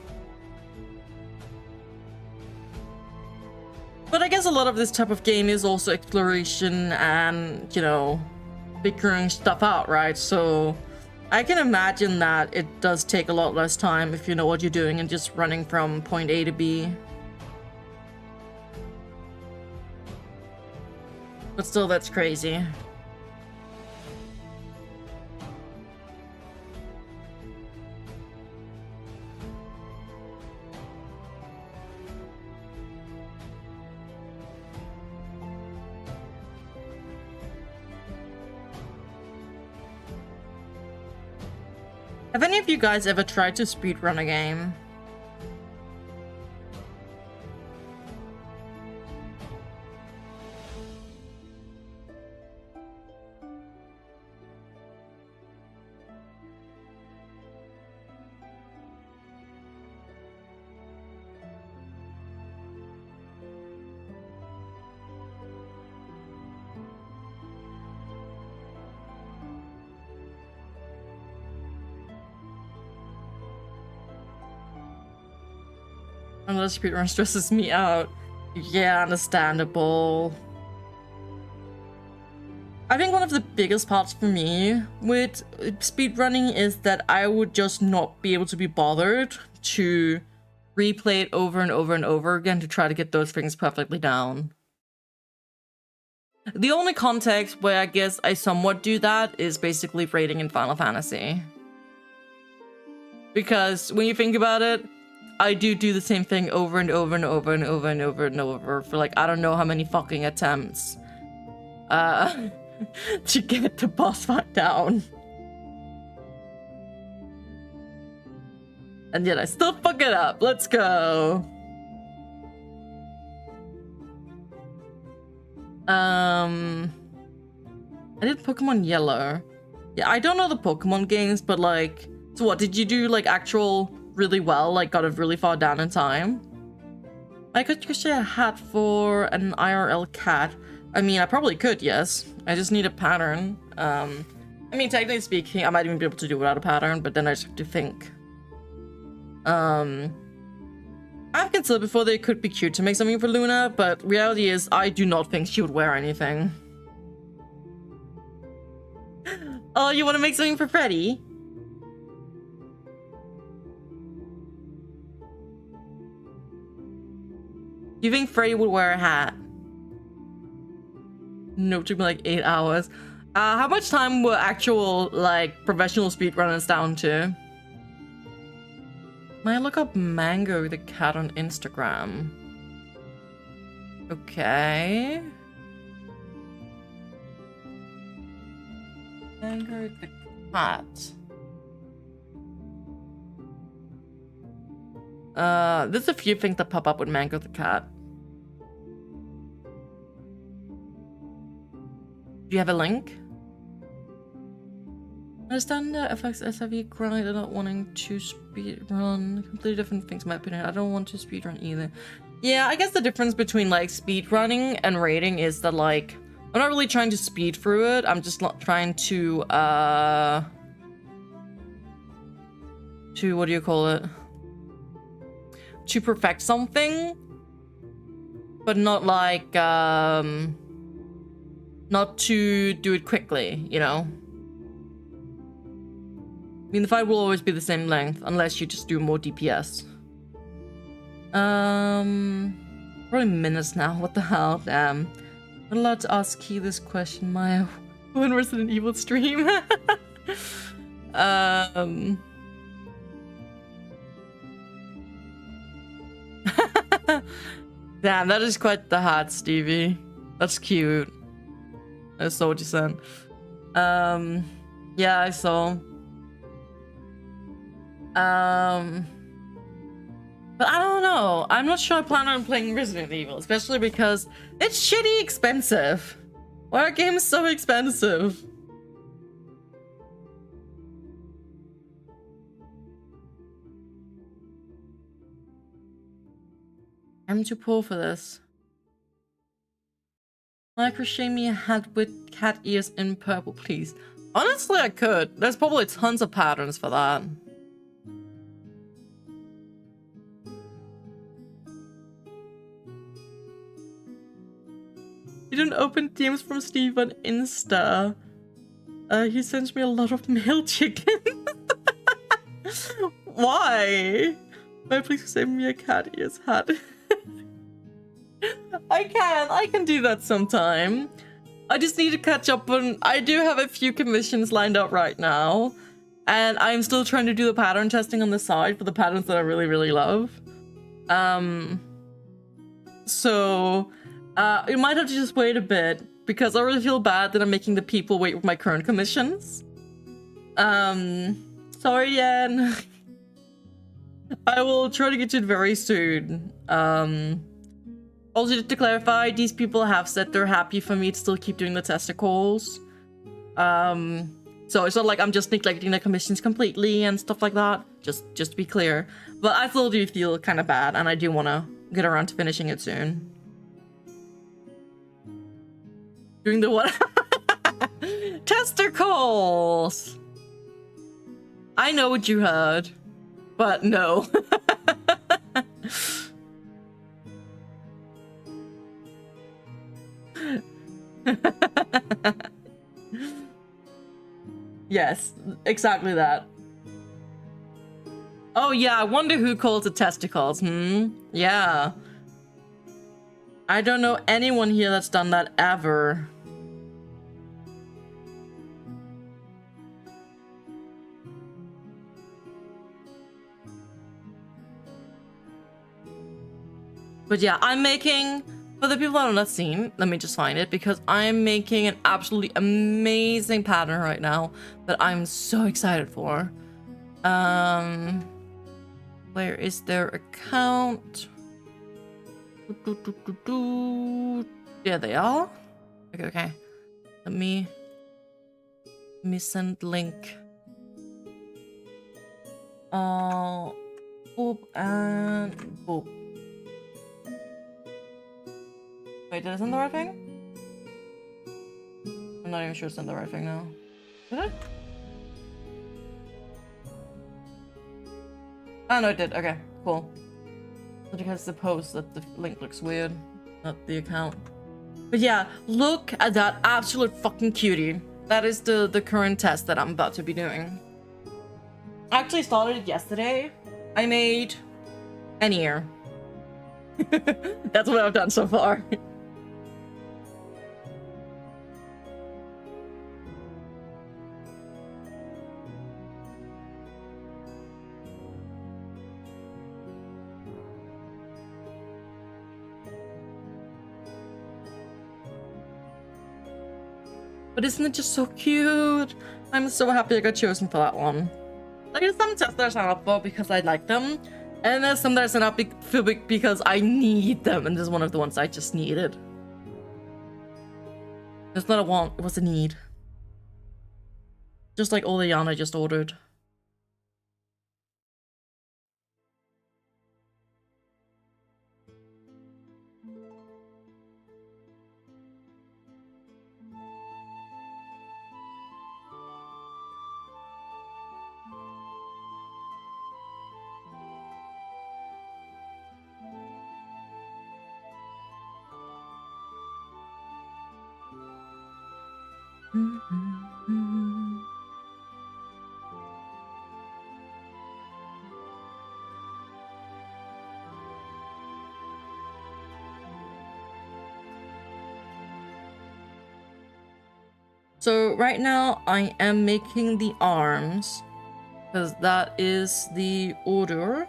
Speaker 1: But I guess a lot of this type of game is also exploration and, you know, figuring stuff out, right? So I can imagine that it does take a lot less time if you know what you're doing and just running from point A to B. But still, that's crazy. Have any of you guys ever tried to speedrun a game? Unless speedrun stresses me out. Yeah, understandable. I think one of the biggest parts for me with speedrunning is that I would just not be able to be bothered to replay it over and over and over again to try to get those things perfectly down. The only context where I guess I somewhat do that is basically raiding in Final Fantasy. Because when you think about it, I do the same thing over and over and over and over and over and over for like I don't know how many fucking attempts to get the boss fight down. And yet I still fuck it up. Let's go. I did Pokemon Yellow. Yeah, I don't know the Pokemon games, but like, so what, did you do like actual really well, like got it really far down in time? I could crochet a hat for an IRL cat. I mean, I probably could, yes. I just need a pattern. I mean, technically speaking, I might even be able to do without a pattern, but then I just have to think. I've considered before that it could be cute to make something for Luna, but reality is I do not think she would wear anything. Oh, you want to make something for Freddy? You think Freddy would wear a hat? No, it took me like 8 hours. How much time were actual, like, professional speedrunners down to? Might look up Mango the cat on Instagram. Okay. Mango the cat. There's a few things that pop up with Mango the cat. Do you have a link? I understand that affects SIV grind and not wanting to speedrun. Completely different things in my opinion. I don't want to speedrun either. Yeah, I guess the difference between like speedrunning and raiding is that like I'm not really trying to speed through it. I'm just not trying to what do you call it? To perfect something, but not like not to do it quickly, you know? I mean, the fight will always be the same length unless you just do more DPS. Probably minutes now. What the hell? Damn. I'm allowed to ask Key this question, Maya. When Resident Evil stream? Damn, that is quite the hat, Stevie. That's cute. I saw what you said. Yeah, I saw. But I don't know. I'm not sure I plan on playing Resident Evil, especially because it's shitty expensive. Why are games so expensive? I'm too poor for this. Will I crochet me a hat with cat ears in purple, please? Honestly, I could. There's probably tons of patterns for that. You didn't open DMs from Steve on Insta. He sends me a lot of mail chicken. Why? May I please send me a cat ears hat? I can do that sometime. I just need to catch up on... I do have a few commissions lined up right now. And I'm still trying to do the pattern testing on the side for the patterns that I really, really love. So... you might have to just wait a bit, because I really feel bad that I'm making the people wait with my current commissions. Sorry, Yan. I will try to get to it very soon. Also, just to clarify, these people have said they're happy for me to still keep doing the testicles. So it's not like I'm just neglecting the commissions completely and stuff like that. Just to be clear. But I still do feel kind of bad, and I do want to get around to finishing it soon. Doing the what? Testicles! I know what you heard, but no. Yes, exactly that. Oh yeah, I wonder who calls it testicles, Yeah. I don't know anyone here that's done that ever. But yeah, I'm making, for the people that have not seen, let me just find it, because I'm making an absolutely amazing pattern right now that I'm so excited for. Where is their account? There they are. Okay. Let me send link. Boop and boop. Wait, did I send the right thing? I'm not even sure I sent the right thing now. Did I? Oh no, it did. Okay, cool. Because the post that the link looks weird, not the account. But yeah, look at that absolute fucking cutie. That is the current test that I'm about to be doing. I actually started it yesterday. I made an ear. That's what I've done so far. But isn't it just so cute? I'm so happy I got chosen for that one. Like, there's some tests that I signed up for because I like them, and there's some that I signed up for because I need them, and this is one of the ones I just needed. It's not a want, it was a need. Just like all the yarn I just ordered. So right now I am making the arms because that is the order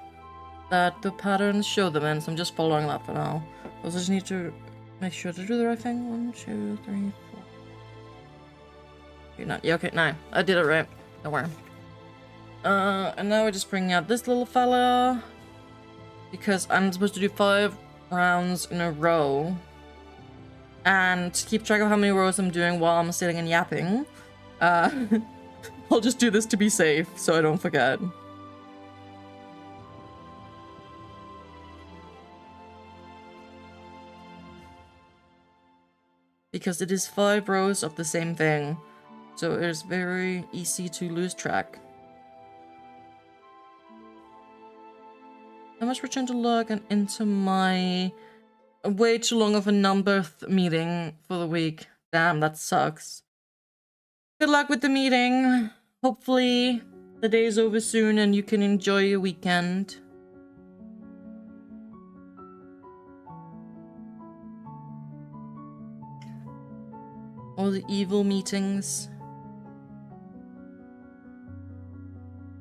Speaker 1: that the patterns show them in, so I'm just following that for now. I just need to make sure to do the right thing. 1, 2, 3, 4. Okay, no, yeah, okay, 9. I did it right. Don't worry. And now we're just bringing out this little fella because I'm supposed to do 5 rounds in a row. And to keep track of how many rows I'm doing while I'm sitting and yapping, I'll just do this to be safe so I don't forget. Because it is 5 rows of the same thing. So it is very easy to lose track. I must return to log and into my way too long of a numbered meeting for the week. Damn, that sucks. Good luck with the meeting. Hopefully the day is over soon and you can enjoy your weekend. All the evil meetings.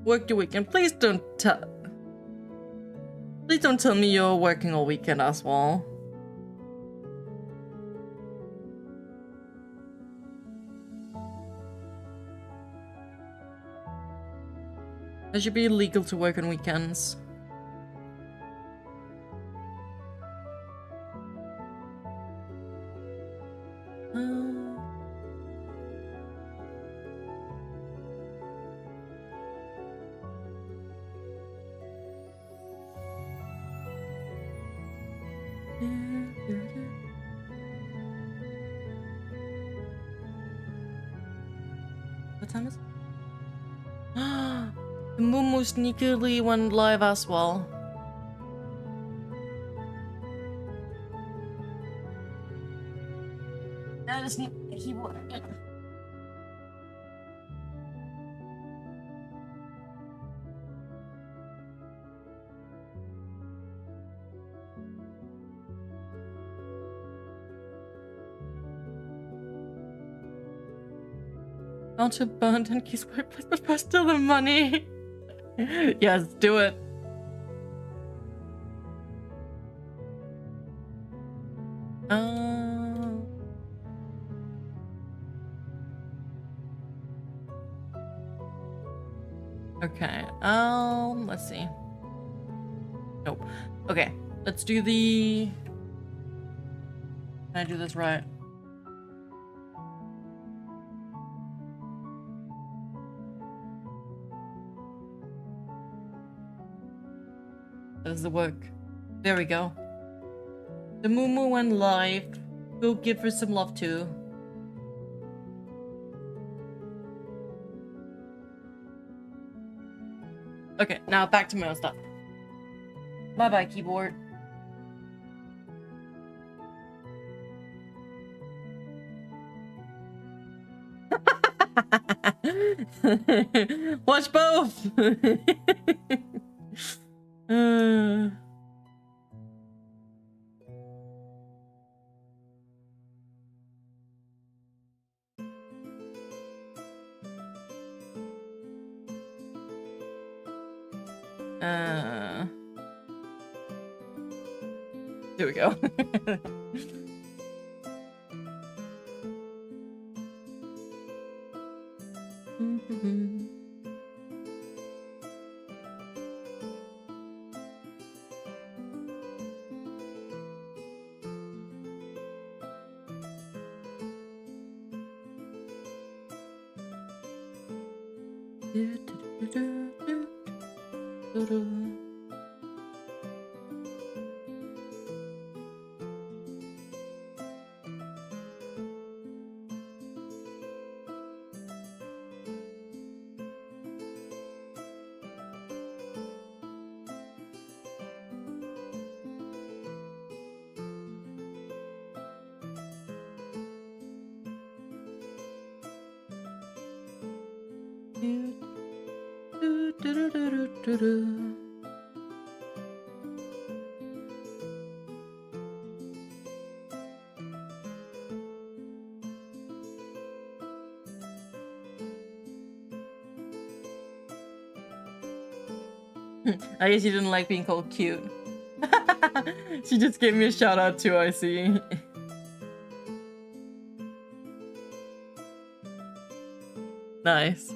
Speaker 1: Work your weekend. Please don't tell me you're working all weekend as well. It should be illegal to work on weekends. What time is it? The Mumu sneakily went live as well. I just need a keyboard. I want to burn 10 keys workplace, but first steal the money. Yes, do it. Okay, let's see. Nope. Okay, let's do the... Can I do this right? That does the work. There we go. The Mumu went live. We'll give her some love too. Okay, now back to my own stuff. Bye-bye, keyboard. Watch both! There we go. I guess you didn't like being called cute. She just gave me a shout out too, I see. Nice.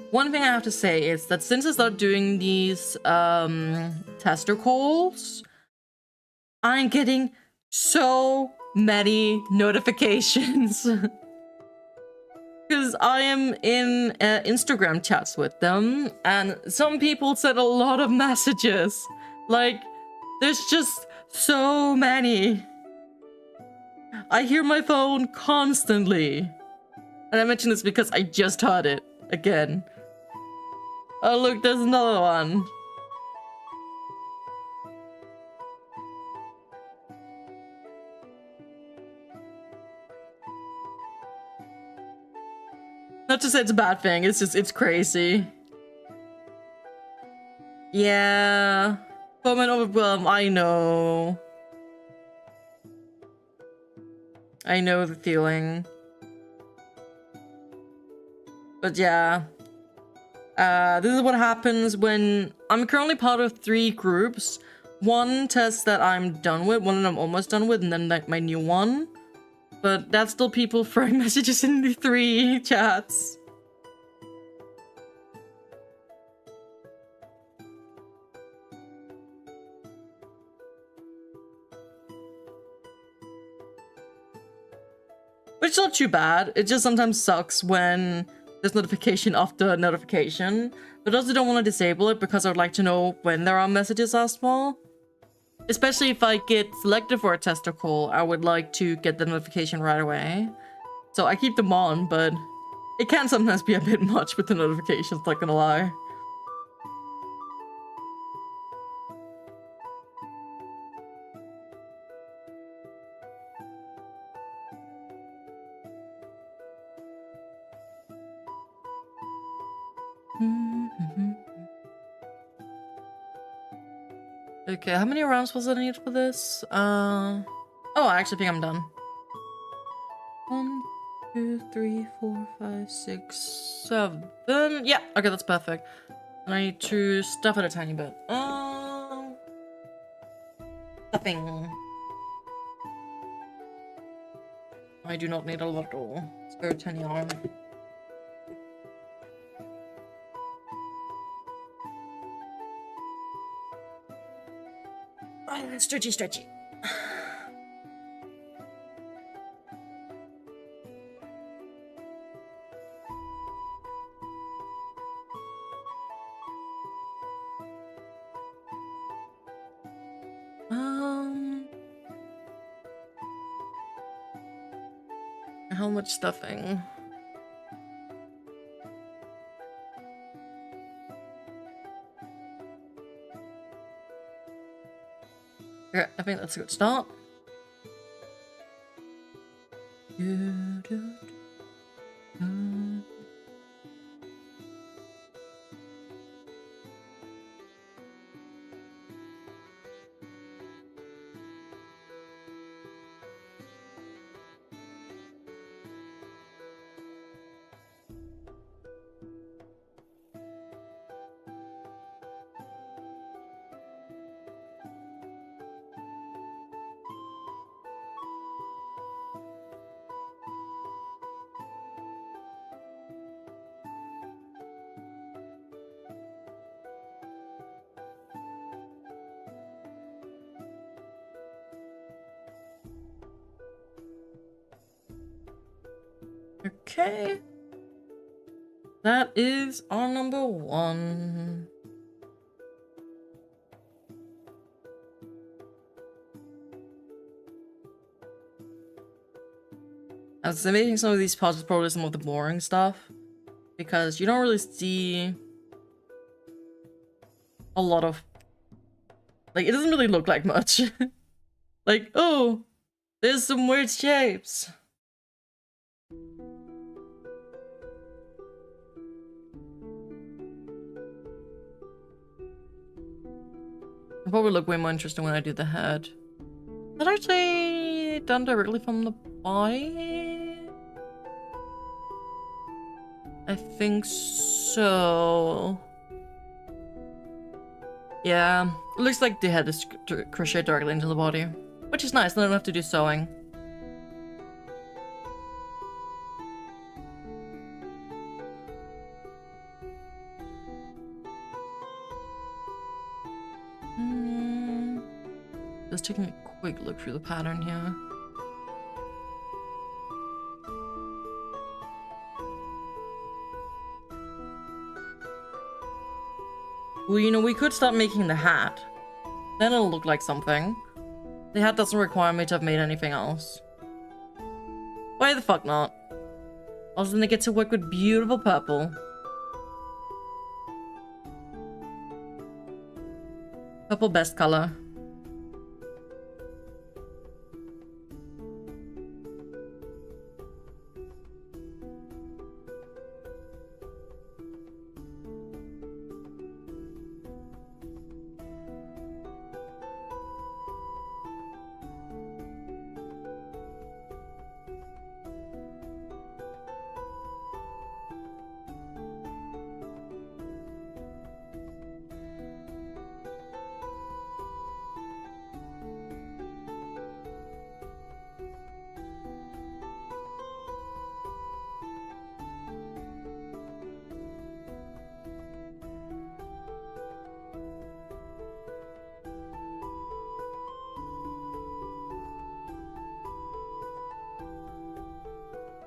Speaker 1: One thing I have to say is that since I started doing these tester calls, I'm getting so many notifications. Because I am in Instagram chats with them, and some people sent a lot of messages. Like, there's just so many. I hear my phone constantly. And I mention this because I just heard it again. Oh look, there's another one. Not to say it's a bad thing, it's just, it's crazy. Yeah. Moment overwhelmed, I know. I know the feeling. But yeah. This is what happens when... I'm currently part of 3 groups. One test that I'm done with, one that I'm almost done with, and then like my new one. But that's still people throwing messages in the 3 chats. Which is not too bad. It just sometimes sucks when there's notification after notification. But I also don't want to disable it because I would like to know when there are messages as well. Especially if I get selected for a test or call, I would like to get the notification right away. So I keep them on, but it can sometimes be a bit much with the notifications, not gonna lie. Okay, how many rounds was I need for this? Oh, I actually think I'm done. 1, 2, 3, 4, 5, 6, 7. Yeah, okay, that's perfect. I need to stuff it a tiny bit. Stuffing. I do not need a lot at all. Spare tiny arm. Oh, stretchy, stretchy. How much stuffing? Okay, I think that's a good start. Okay. That is our number 1. I was making some of these parts is probably some of the boring stuff. Because you don't really see a lot of... Like, it doesn't really look like much. Like, oh, there's some weird shapes. It'll probably look way more interesting when I do the head. Is that actually done directly from the body? I think so. Yeah, it looks like the head is crocheted directly into the body, which is nice. Then I don't have to do sewing. Just taking a quick look through the pattern here. Well, you know, we could start making the hat. Then it'll look like something. The hat doesn't require me to have made anything else. Why the fuck not? Also, then I get to work with beautiful purple. Purple best color.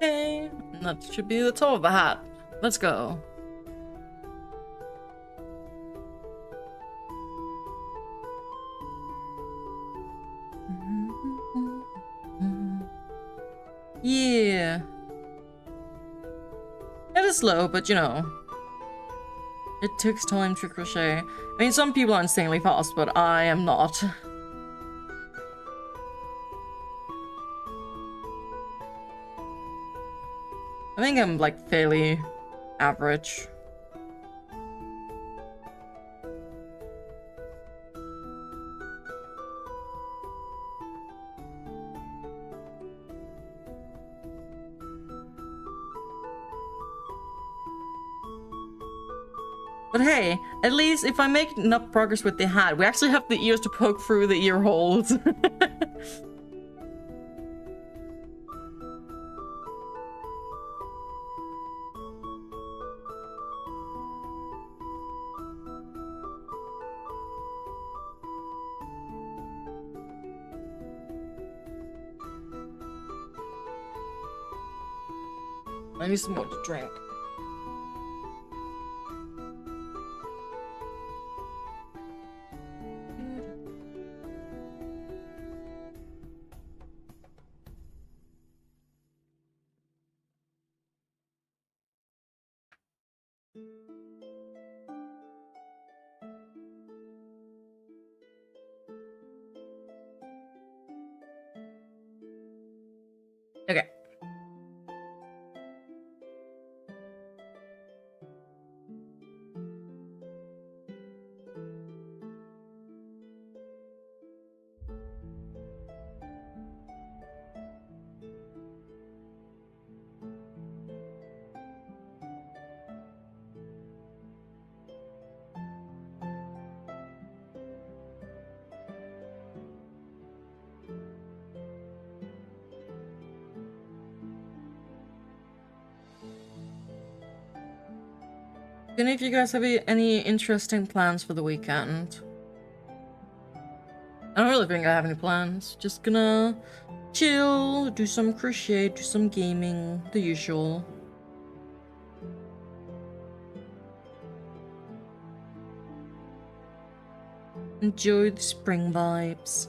Speaker 1: Okay, that should be the top of the hat. Let's go. Yeah. It is slow, but you know. It takes time to crochet. I mean, some people are insanely fast, but I am not. I think I'm like fairly average. But hey, at least if I make enough progress with the hat, we actually have the ears to poke through the ear holes. I need some more to drink. Okay. Do any of you guys have any interesting plans for the weekend? I don't really think I have any plans. Just gonna chill, do some crochet, do some gaming, the usual. Enjoy the spring vibes.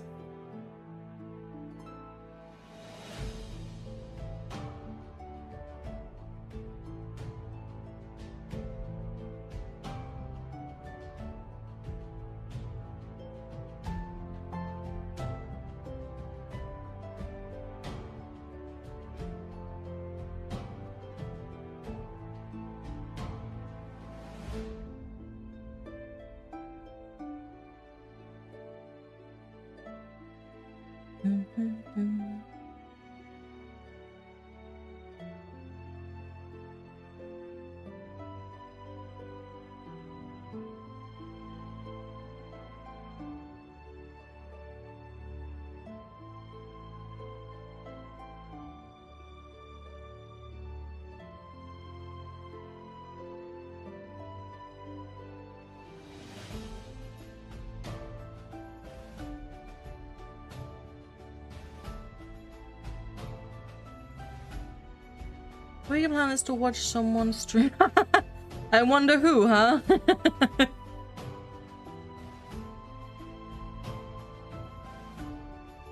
Speaker 1: Your plan is to watch someone stream. I wonder who, huh?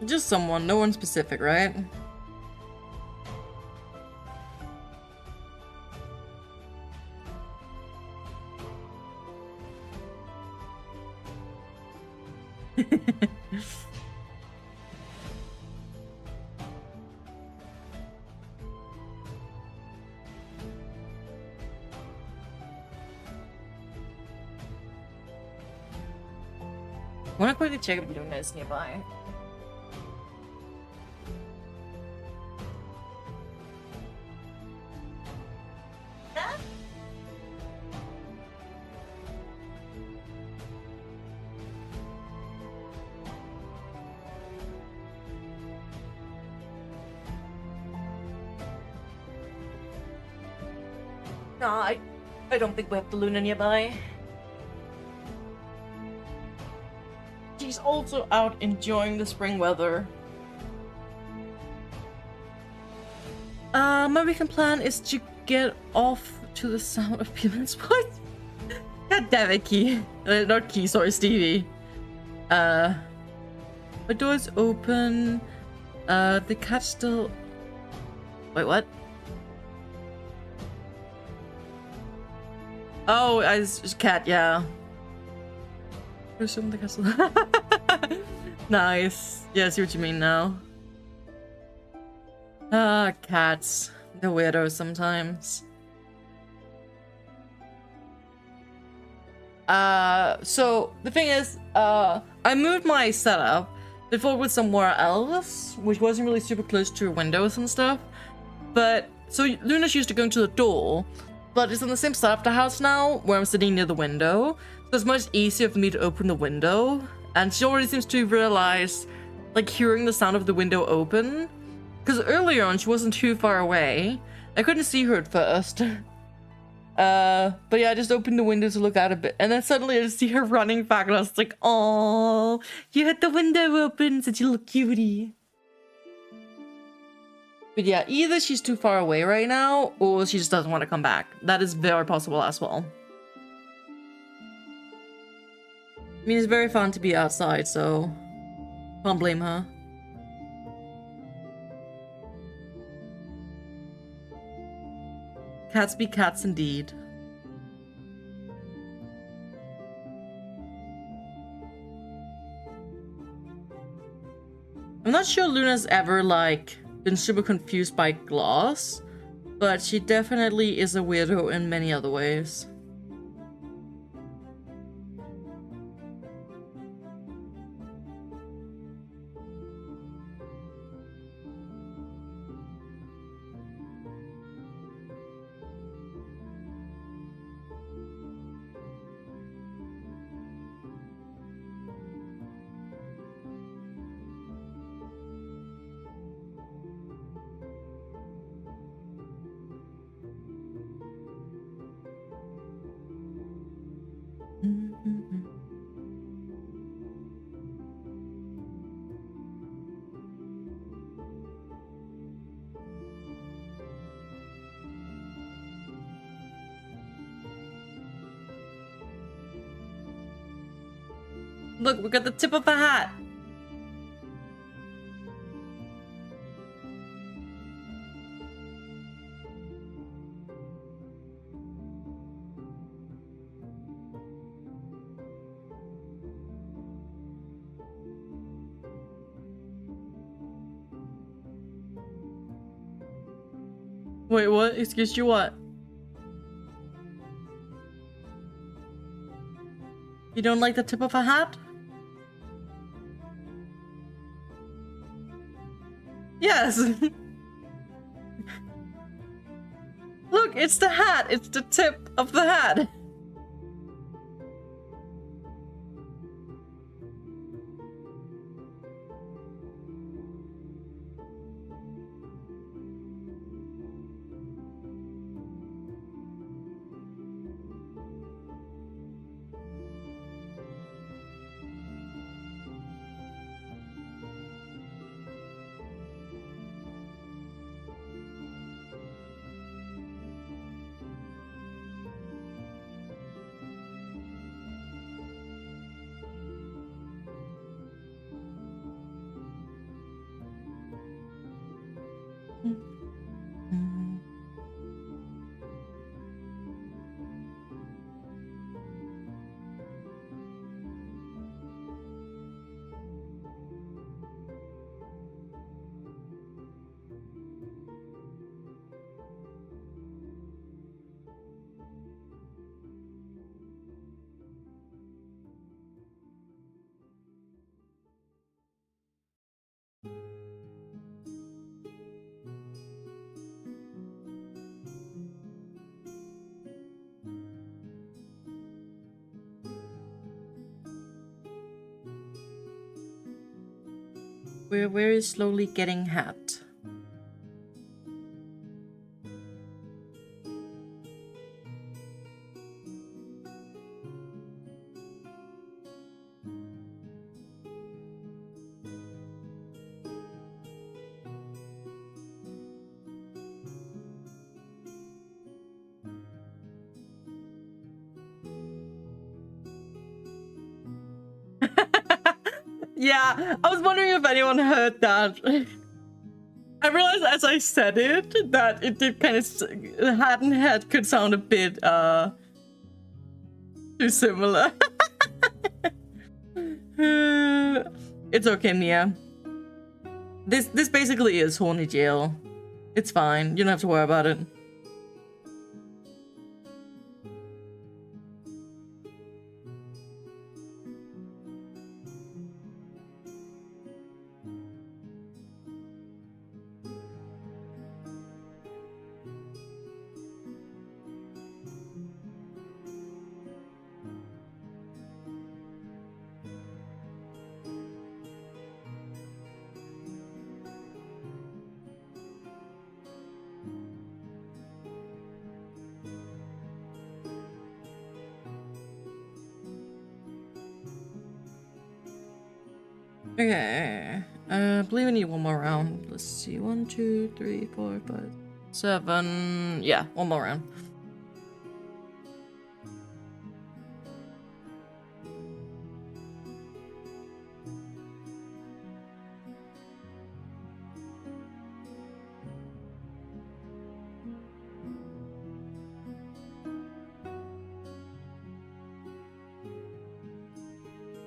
Speaker 1: Just someone, no one specific, right? I wanna quickly check if Luna is nearby. No, I don't think we have the Luna nearby. She's also out enjoying the spring weather. My weekend plan is to get off to the sound of Peelin's voice. God damn it, Key. Not Key, sorry, Stevie. My door's open. The cat's still... Wait, what? Oh, it's cat, yeah. I assume the cat's still... Nice. Yeah, I see what you mean now. Cats. They're weirdos sometimes. So the thing is, I moved my setup before with somewhere else, which wasn't really super close to windows and stuff. But so Luna's used to going to the door, but it's in the same side of the house now, where I'm sitting near the window. So it's much easier for me to open the window, and she already seems to realize, like, hearing the sound of the window open. Because earlier on, she wasn't too far away. I couldn't see her at first. But yeah, I just opened the window to look out a bit, and then suddenly I just see her running back, and I was like, "Oh, you had the window open, such a little cutie." But yeah, either she's too far away right now, or she just doesn't want to come back. That is very possible as well. I mean, it's very fun to be outside, so can't blame her. Cats be cats indeed. I'm not sure Luna's ever, like, been super confused by glass, but she definitely is a weirdo in many other ways. Look, we got the tip of a hat. Wait, what? Excuse you, what? You don't like the tip of a hat? Yes! Look, it's the hat! It's the tip of the hat! We're very slowly getting hat. Yeah, I was wondering if anyone heard that. I realized as I said it that it did kind of hat and head could sound a bit too similar. It's okay, Mia. This basically is horny jail. It's fine. You don't have to worry about it. Okay, I believe I need one more round. Let's see, 1, 2, 3, 4, 5, 7. Yeah, one more round.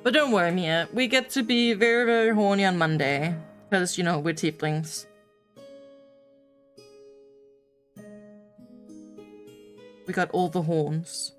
Speaker 1: But don't worry, Mia. We get to be very, very horny on Monday. Because, you know, we're tieflings. We got all the horns.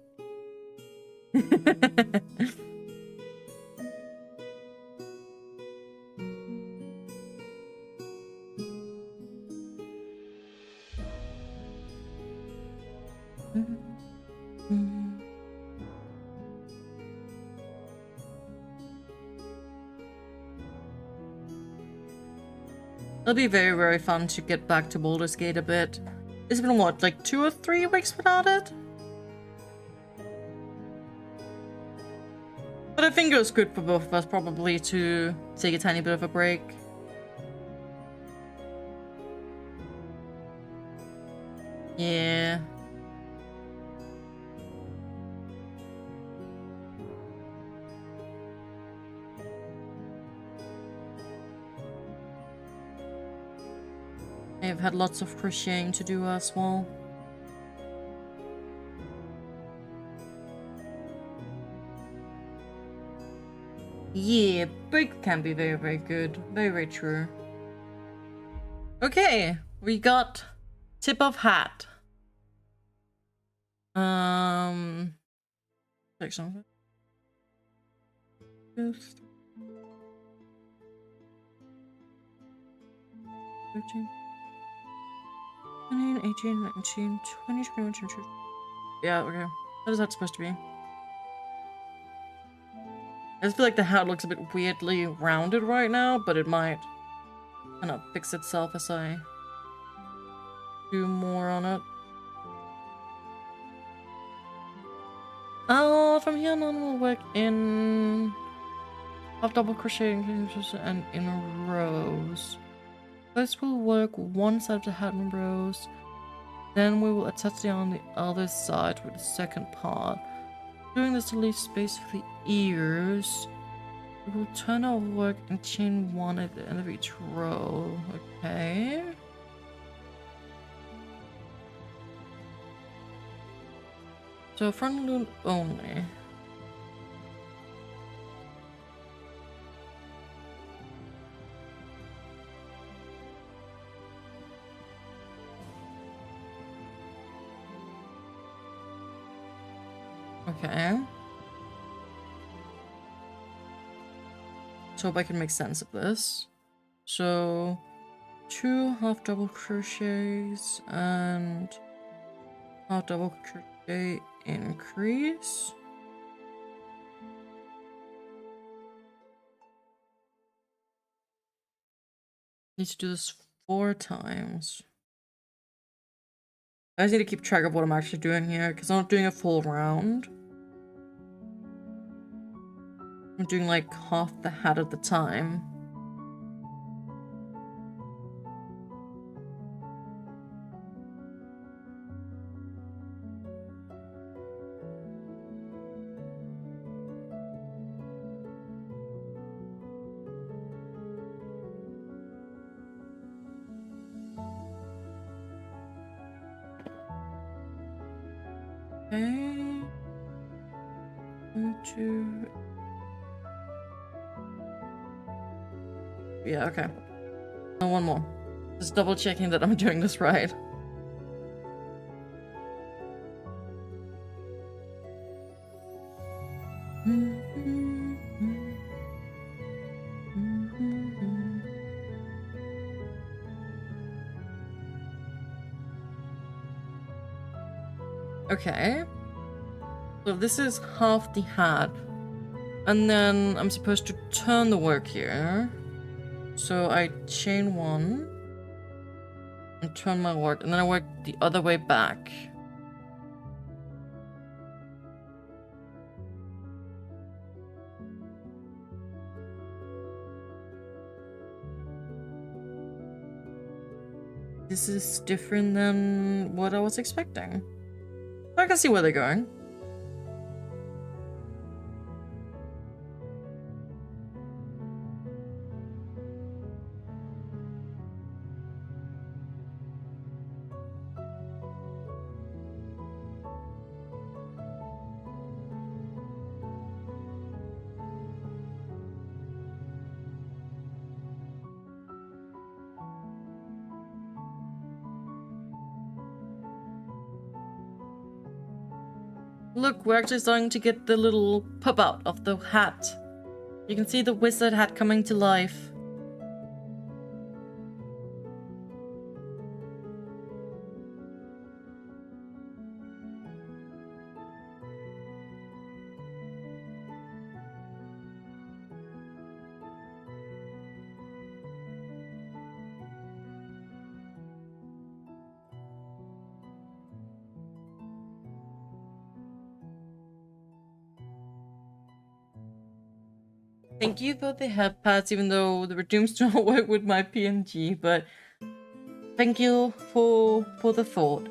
Speaker 1: It'll be very, very fun to get back to Baldur's Gate a bit. It's been, what, like 2 or 3 weeks without it? But I think it was good for both of us, probably, to take a tiny bit of a break. Yeah. I've had lots of crocheting to do as well. Yeah, break can be very, very good. Very, very true. Okay, we got tip of hat. Take something. 13, 18, 19, 20, 21, 22. Yeah, okay. What is that supposed to be? I just feel like the hat looks a bit weirdly rounded right now, but it might kind of fix itself as I do more on it. Oh, from here on we'll work in half double crocheting and in rows. First we'll work one side of the hat in rows, then we will attach it on the other side with the second part. Doing this to leave space for the ears. We will turn our work and chain one at the end of each row. Okay. So front loop only. Okay. So hope I can make sense of this. So 2 half double crochets and half double crochet increase. Need to do this 4 times. I just need to keep track of what I'm actually doing here, because I'm not doing a full round. I'm doing like half the hat at the time. Okay. 1, 2. Yeah, okay. And one more. Just double checking that I'm doing this right. Okay. So this is half the hat. And then I'm supposed to turn the work here. So I chain 1 and turn my work, and then I work the other way back. This is different than what I was expecting. I can see where they're going. Look, we're actually starting to get the little pop out of the hat. You can see the wizard hat coming to life. Thank you for the head pads, even though the redeems do not work with my PNG, but thank you for the thought.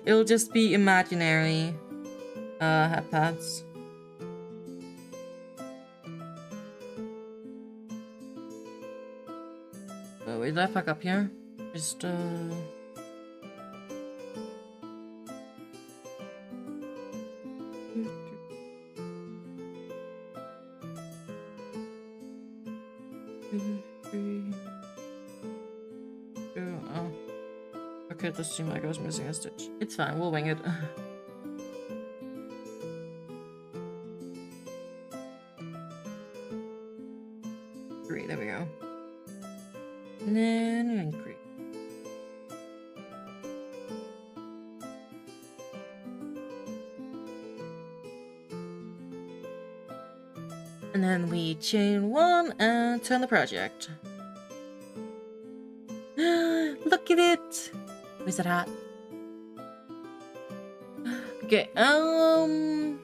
Speaker 1: It'll just be imaginary head pads. Oh, wait, did I fuck up here? Just Okay, it does seem like I was missing a stitch. It's fine, we'll wing it. Three, there we go. And then an increase. And then we chain 1 and turn the project. Look at it! Wizard hat. Okay, okay,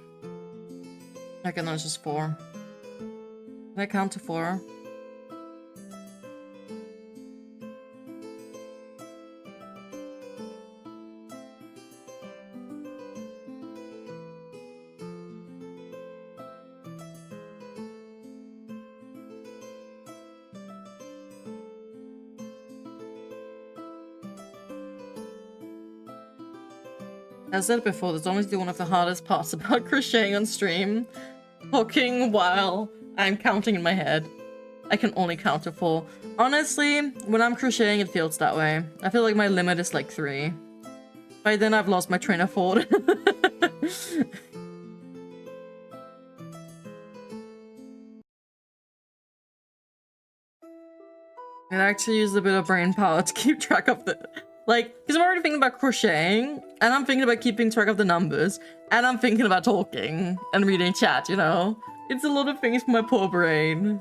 Speaker 1: no, it's just 4. Can I count to 4? As I said before, that's honestly one of the hardest parts about crocheting on stream. Talking while I'm counting in my head. I can only count to 4. Honestly, when I'm crocheting, it feels that way. I feel like my limit is like 3. By then, I've lost my train of thought. I actually use a bit of brain power to keep track of the... Like, because I'm already thinking about crocheting, and I'm thinking about keeping track of the numbers, and I'm thinking about talking and reading chat, you know? It's a lot of things for my poor brain.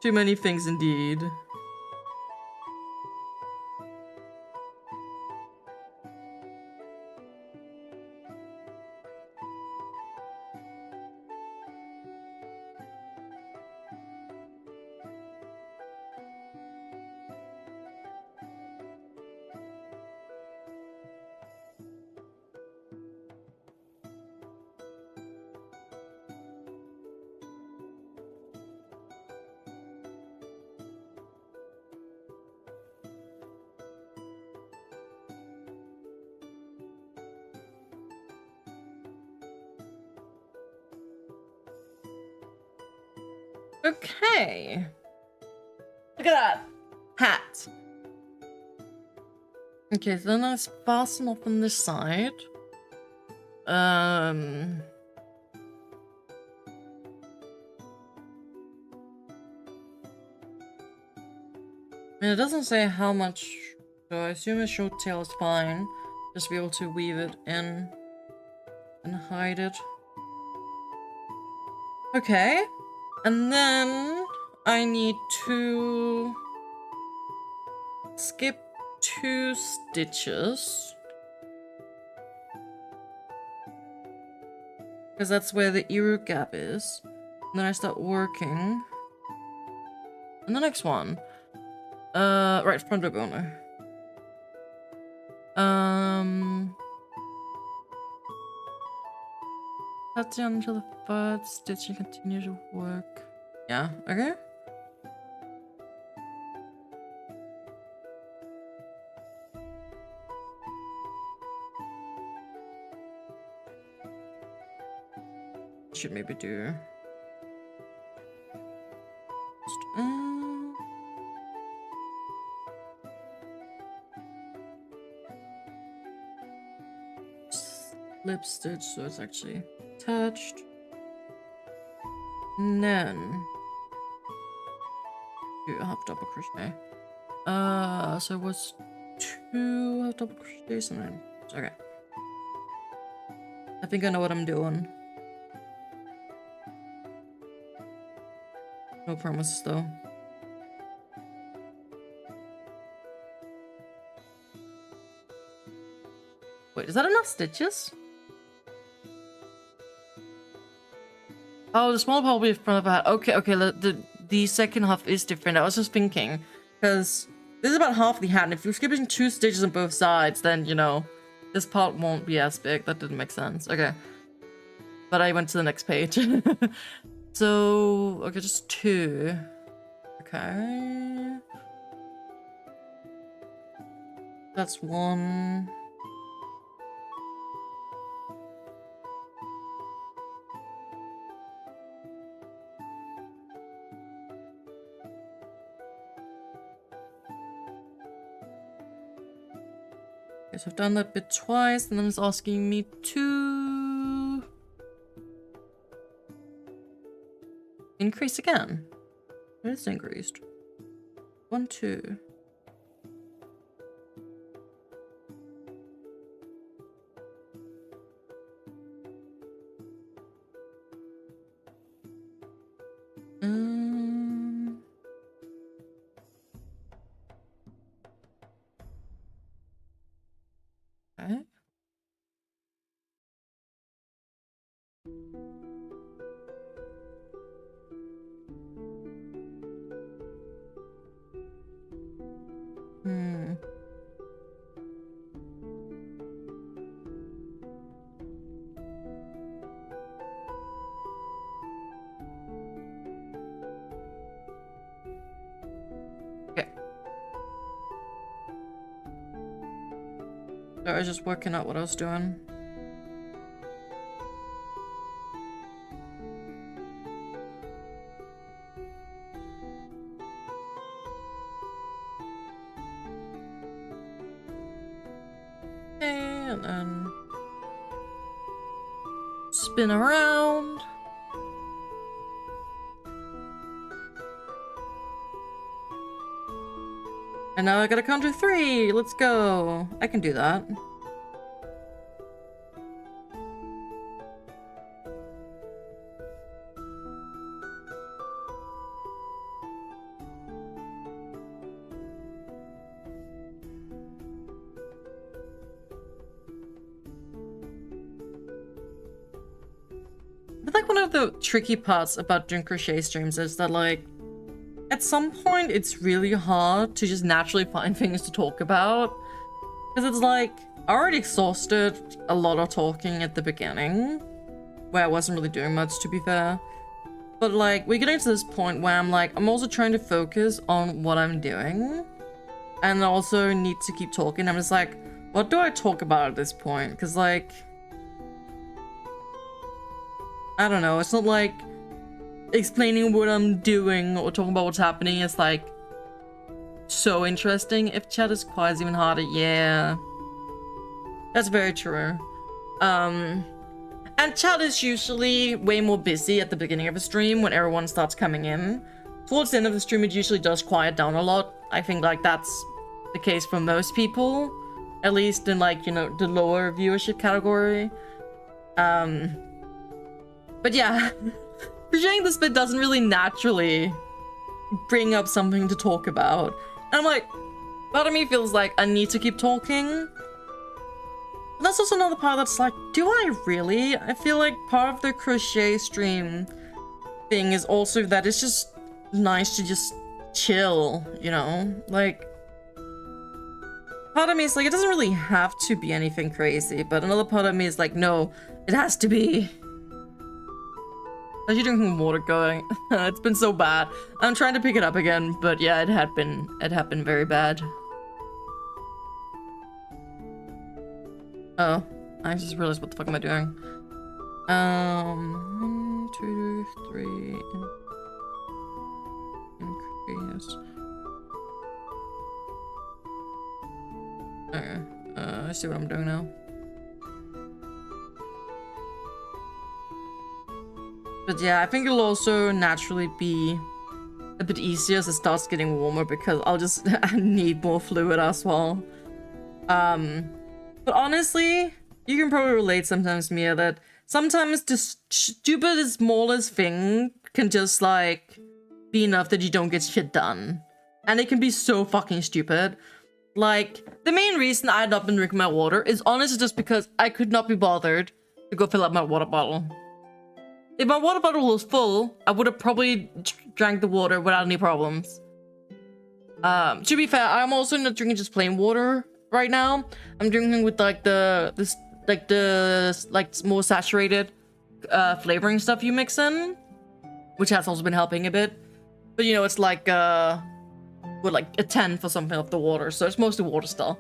Speaker 1: Too many things indeed. Okay. Look at that. Hat. Okay, so then I fasten off on this side. I mean, it doesn't say how much, so I assume a short tail is fine. Just be able to weave it in and hide it. Okay. And then I need to skip 2 stitches. Because that's where the ear gap is. And then I start working. And the next one. Right, front of owner. Cut down until the 3rd stitch and continue to work. Yeah, okay. Should maybe do. Slip stitch, so it's actually attached. And then do a half double crochet. So it was 2 half double crochets and then okay. I think I know what I'm doing. No promises though. Wait, is that enough stitches? Oh, the small part will be in front of the hat. Okay, okay, the second half is different. I was just thinking, because this is about half the hat, and if you're skipping 2 stitches on both sides, then, you know, this part won't be as big. That didn't make sense. Okay. But I went to the next page. So, okay, just 2. Okay. That's 1. Okay, so I've done that bit twice, and then it's asking me to increase again. It is increased. 1, 2. Okay. Okay. So I was just working out what I was doing. And then spin around. And now I gotta count to 3. Let's go. I can do that. like one of the tricky parts about doing crochet streams is that like at some point it's really hard to just naturally find things to talk about, because it's like I already exhausted a lot of talking at the beginning where I wasn't really doing much, to be fair. But like we're getting to this point where I'm like, I'm also trying to focus on what I'm doing and also need to keep talking. I'm just like, what do I talk about at this point? Because like, I don't know, it's not like explaining what I'm doing or talking about what's happening is like so interesting. If chat is quiet, it's even harder. Yeah, that's very true. And chat is usually way more busy at the beginning of a stream when everyone starts coming in. Towards the end of the stream, it usually does quiet down a lot. I think like that's the case for most people, at least in like, you know, the lower viewership category. But yeah, appreciating this bit doesn't really naturally bring up something to talk about. And I'm like, part of me feels like I need to keep talking. But that's also another part that's like, do I really? I feel like part of the crochet stream thing is also that it's just nice to just chill, you know? Like, part of me is like, it doesn't really have to be anything crazy, but another part of me is like, no, it has to be. How's you drinking water going? It's been so bad. I'm trying to pick it up again, but yeah, it had been very bad. Oh, I just realized what the fuck am I doing? 1, 2, 3, increase. Okay, I see what I'm doing now. But yeah, I think it'll also naturally be a bit easier as it starts getting warmer because I'll just need more fluid as well. But honestly, you can probably relate sometimes, Mia, that sometimes the stupidest, smallest thing can just like be enough that you don't get shit done. And it can be so fucking stupid. Like, the main reason I had not been drinking my water is honestly just because I could not be bothered to go fill up my water bottle. If my water bottle was full, I would have probably drank the water without any problems. To be fair, I'm also not drinking just plain water right now. I'm drinking with like the more saturated flavoring stuff you mix in, which has also been helping a bit. But you know, it's like what, like a 10 for something of the water, so it's mostly water still.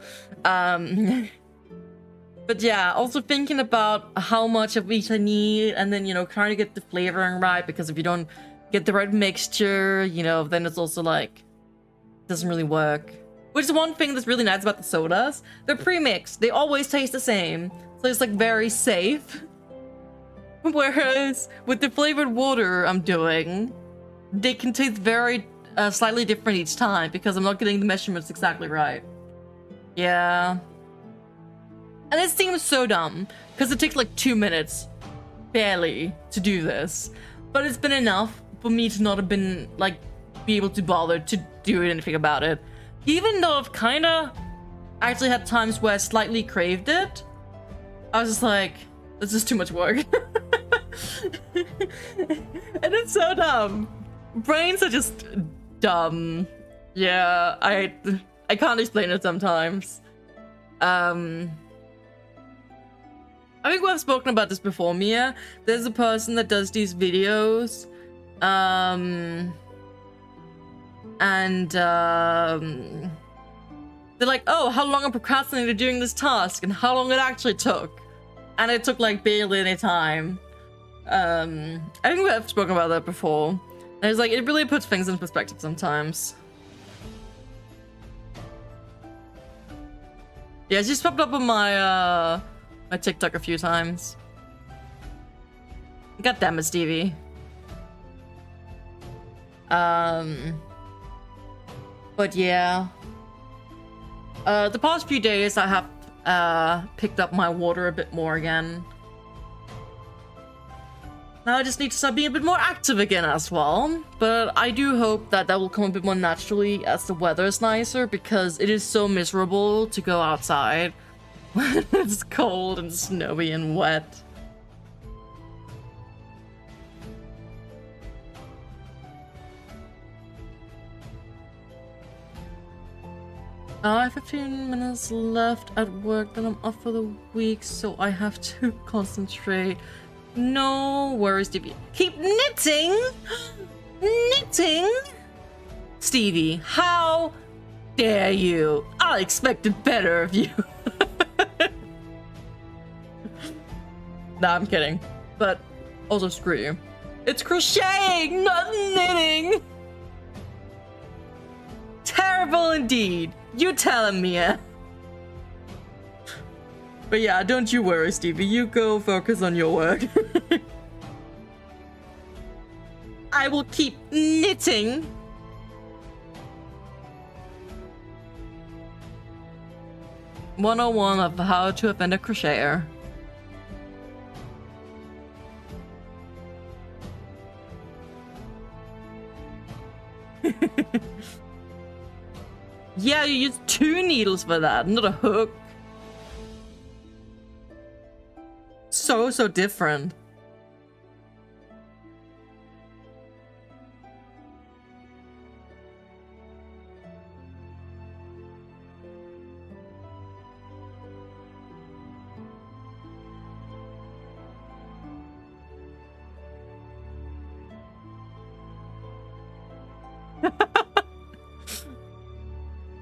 Speaker 1: But yeah, also thinking about how much of each I need, and then, you know, trying to get the flavoring right, because if you don't get the right mixture, you know, then it's also like, it doesn't really work. Which is one thing that's really nice about the sodas. They're pre-mixed. They always taste the same. So it's like very safe. Whereas with the flavored water I'm doing, they can taste very slightly different each time because I'm not getting the measurements exactly right. Yeah. And it seems so dumb, because it takes like 2 minutes, barely, to do this. But it's been enough for me to not have been, like, be able to bother to do anything about it. Even though I've kinda actually had times where I slightly craved it, I was just like, this is too much work. And it's so dumb. Brains are just dumb. Yeah, I can't explain it sometimes. I think we've spoken about this before, Mia. There's a person that does these videos, they're like, oh, how long I procrastinated doing this task and how long it actually took. And it took like barely any time. I think we've spoken about that before. And it's like, it really puts things in perspective sometimes. Yeah, she's popped up on my, my TikTok a few times. God damn it, Stevie. But yeah. The past few days I have picked up my water a bit more again. Now I just need to start being a bit more active again as well. But I do hope that that will come a bit more naturally as the weather is nicer, because it is so miserable to go outside when it's cold and snowy and wet. I have 15 minutes left at work, then I'm off for the week, so I have to concentrate. No worries, Stevie. Keep knitting! Knitting? Stevie, how dare you? I expected better of you. Nah, I'm kidding. But also screw you. It's crocheting, not knitting! Terrible indeed. You tell him, Mia. But yeah, don't you worry, Stevie. You go focus on your work. I will keep knitting. "101 of how to offend a crocheter." Yeah, you use 2 needles for that, not a hook. So different.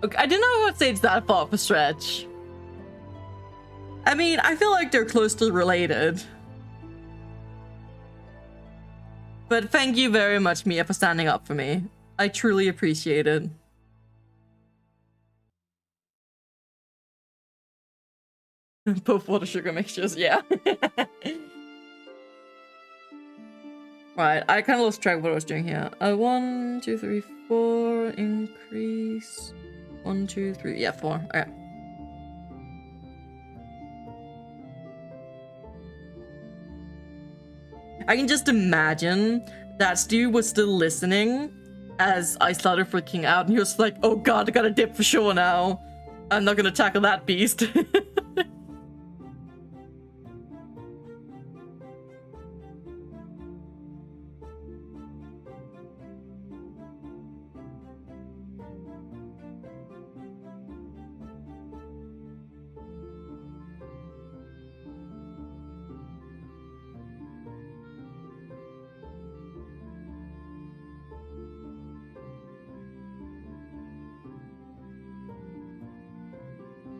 Speaker 1: Okay, I didn't know I would say it's that far of a stretch. I mean, I feel like they're closely related. But thank you very much, Mia, for standing up for me. I truly appreciate it. Both water sugar mixtures, yeah. Right, I kind of lost track of what I was doing here. 1, 2, 3, 4, increase. 1, 2, 3, yeah, 4. Okay. I can just imagine that Stu was still listening as I started freaking out, and he was like, "Oh god, I gotta dip for sure now. I'm not gonna tackle that beast."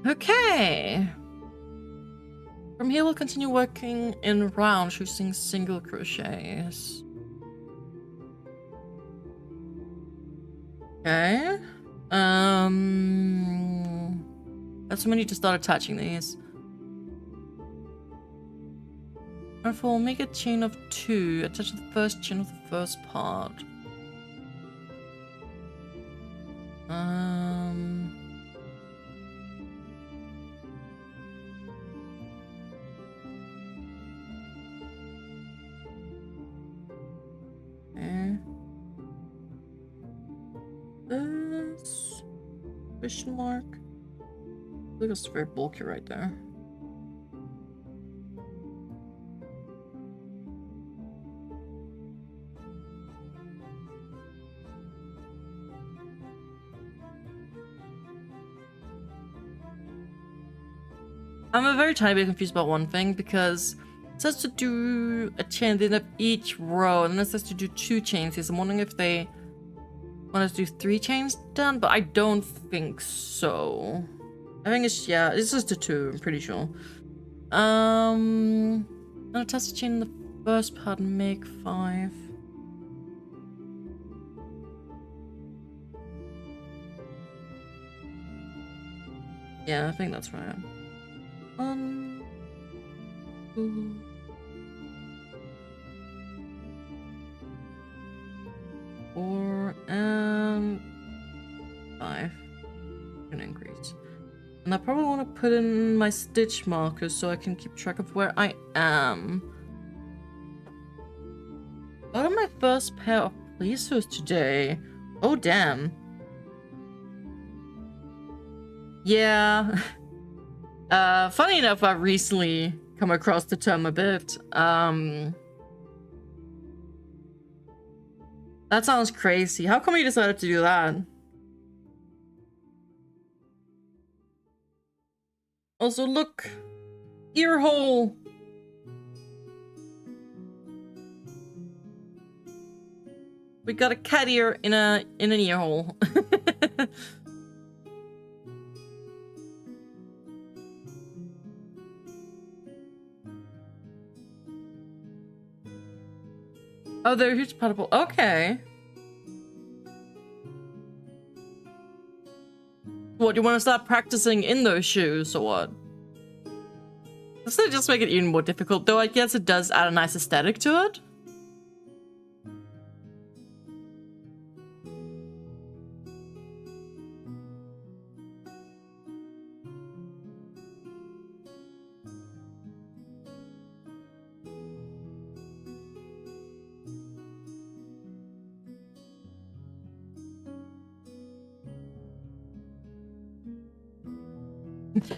Speaker 1: Okay. From here, we'll continue working in rounds, using single crochets. Okay. That's when we need to start attaching these. And we'll make a chain of 2. Attach the first chain of the first part. This question mark. I think it's very bulky right there. I'm a very tiny bit confused about one thing, because it says to do a chain at the end of each row, and then it says to do 2 chains. I'm wondering if they want us to do 3 chains done, but I don't think so. I think it's, yeah, it's just a 2, I'm pretty sure. I'm gonna test the chain in the first part and make 5. Yeah, I think that's right. 1, 2, 4, and 5. An increase. And I probably want to put in my stitch markers so I can keep track of where I am. What are my first pair of pleasers today? Oh, damn. Yeah. Funny enough, I've recently come across the term a bit. That sounds crazy. How come you decided to do that? Also, look! Ear hole! We got a cat ear in an ear hole. Oh, they're huge potable. Okay. What, you want to start practicing in those shoes, or what? Doesn't it just make it even more difficult? Though I guess it does add a nice aesthetic to it.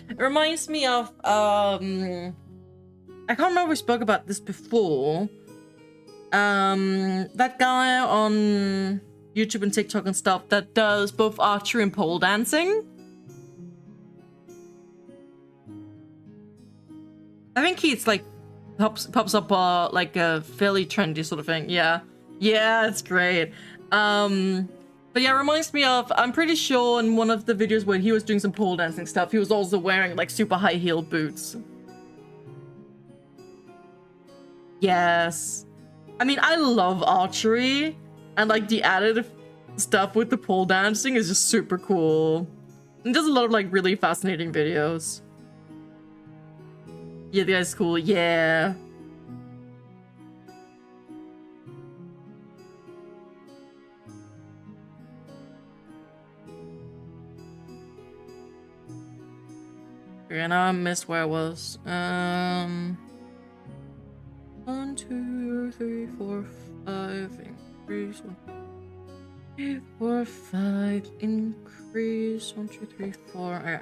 Speaker 1: It reminds me of, I can't remember if we spoke about this before. That guy on YouTube and TikTok and stuff that does both archery and pole dancing. I think he's like, pops up like a fairly trendy sort of thing. Yeah. Yeah, it's great. But yeah, it reminds me of, I'm pretty sure in one of the videos where he was doing some pole dancing stuff, he was also wearing like super high heeled boots. Yes. I mean, I love archery, and like the added stuff with the pole dancing is just super cool. And does a lot of like really fascinating videos. Yeah, the guy's cool. Yeah. Okay, now I missed where I was. 1, 2, 3, 4, 5, increase. 1, 3, 4, 5, increase. 1, 2, 3, 4. Okay.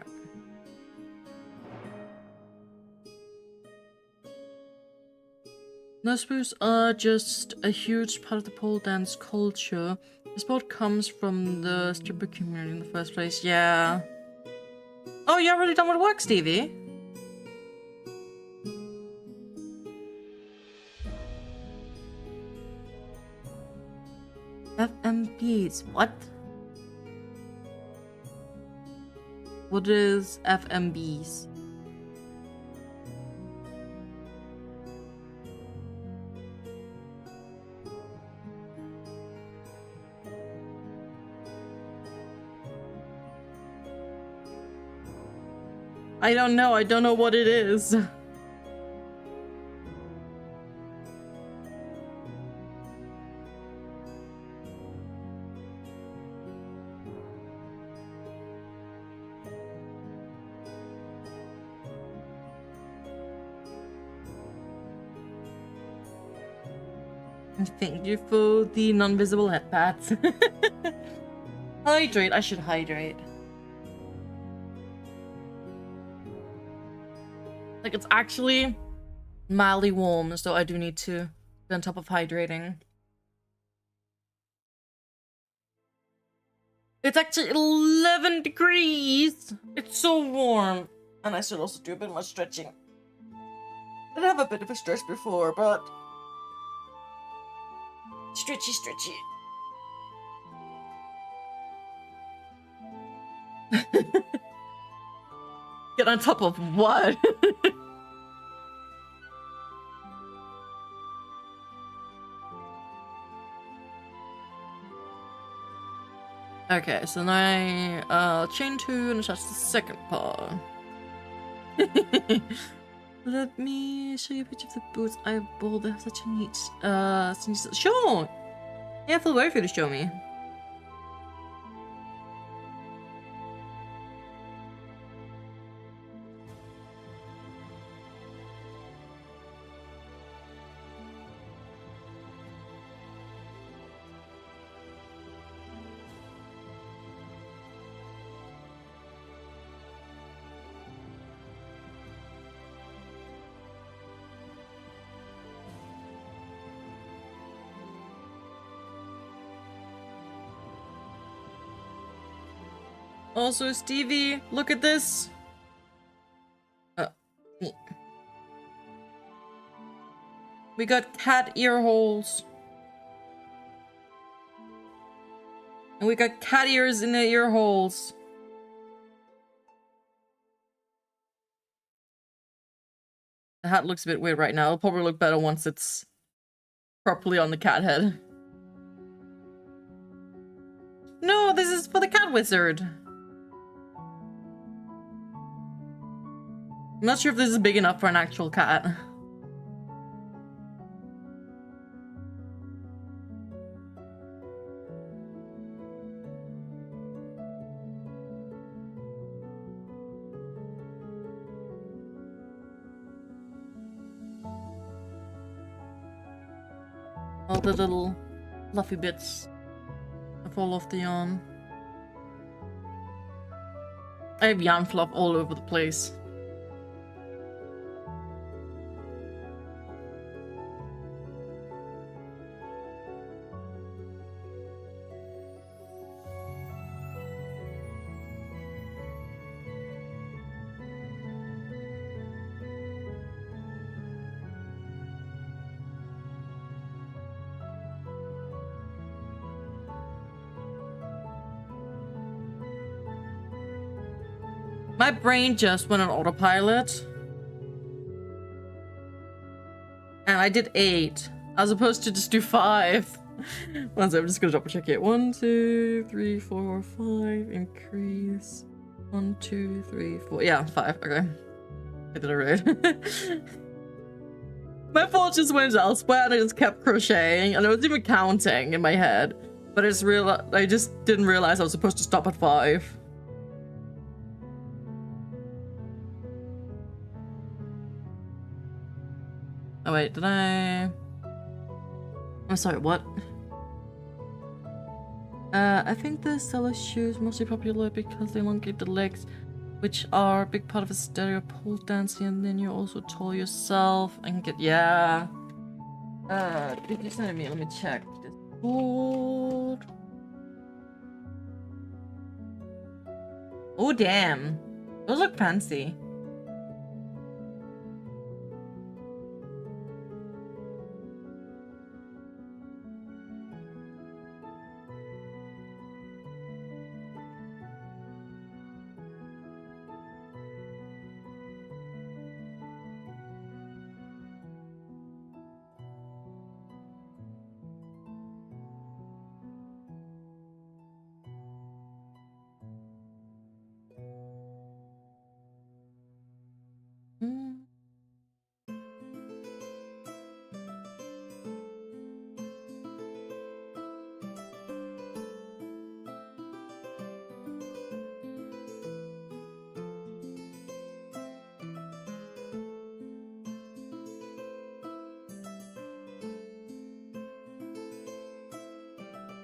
Speaker 1: Nose boots are just a huge part of the pole dance culture. The sport comes from the stripper community in the first place. Yeah. Oh, you're already done with work, Stevie? FMBs. What? What is FMBs? I don't know. I don't know what it is. Thank you for the non-visible headpads. Hydrate. I should hydrate. Like, it's actually mildly warm, so I do need to be on top of hydrating. It's actually 11 degrees. It's so warm. And I should also do a bit more stretching. I did have a bit of a stretch before, but... Stretchy, stretchy. Get on top of what? Okay, so now I chain 2 and attach the second part. Let me show you a picture of the boots I bought. They have such a neat, sure! Yeah, feel very free to show me. Also, Stevie, look at this. We got cat ear holes. And we got cat ears in the ear holes. The hat looks a bit weird right now. It'll probably look better once it's properly on the cat head. No, this is for the cat wizard. I'm not sure if this is big enough for an actual cat. All the little fluffy bits that fall off the yarn. I have yarn fluff all over the place. My brain just went on autopilot. And I did 8, as opposed to just do 5. One second, I'm just gonna double check it. 1, 2, 3, 4, 5, increase. 1, 2, 3, 4. Yeah, 5. Okay. I did it right. My fault just went elsewhere and I just kept crocheting and I was even counting in my head. But I just didn't realize I was supposed to stop at 5. Oh wait, did I? I'm sorry, what? I think the seller shoes mostly popular because they elongate the legs, which are a big part of a stereo pole dancing, and then you also tall yourself and get, yeah. Did you send me? Let me check. Discord. Oh damn, those look fancy.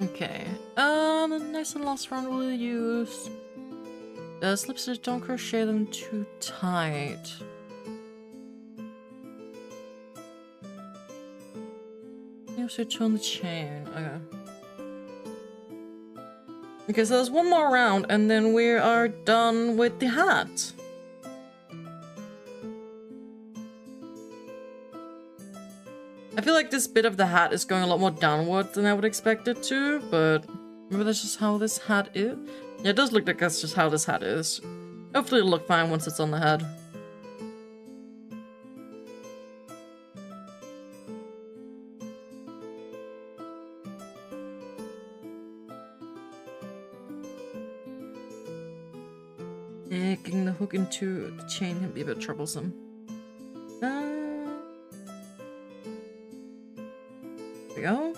Speaker 1: Okay, the nice and last round we'll use the slip stitch. Don't crochet them too tight. You switch on the chain. Okay, so there's one more round and then we are done with the hat. I feel like this bit of the hat is going a lot more downwards than I would expect it to, but maybe that's just how this hat is. Yeah, it does look like that's just how this hat is. Hopefully it'll look fine once it's on the head. Getting the hook into the chain can be a bit troublesome. There we go.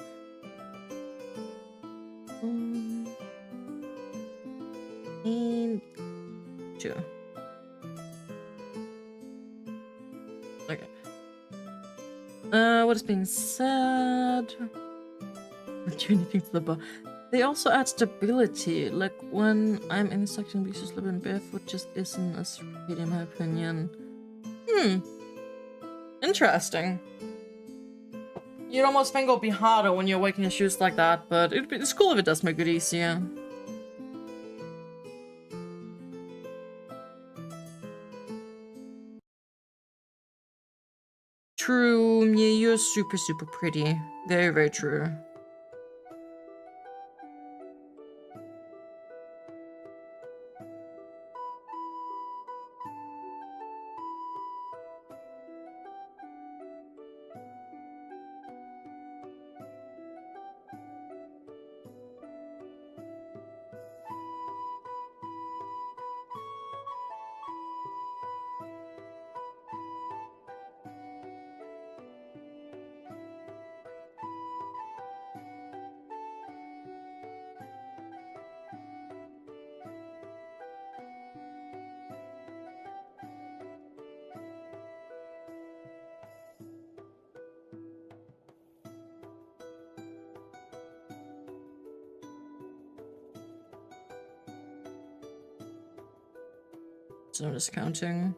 Speaker 1: And 2. Okay. What is being said? Not do anything to the bar. They also add stability. Like when I'm in the section, we just slip in barefoot just isn't as pretty in my opinion. Interesting. You'd almost think it'll be harder when you're waking your shoes like that, but it's cool if it does make it easier. True. Yeah, you're super, super pretty. Very, very true. So I'm just counting.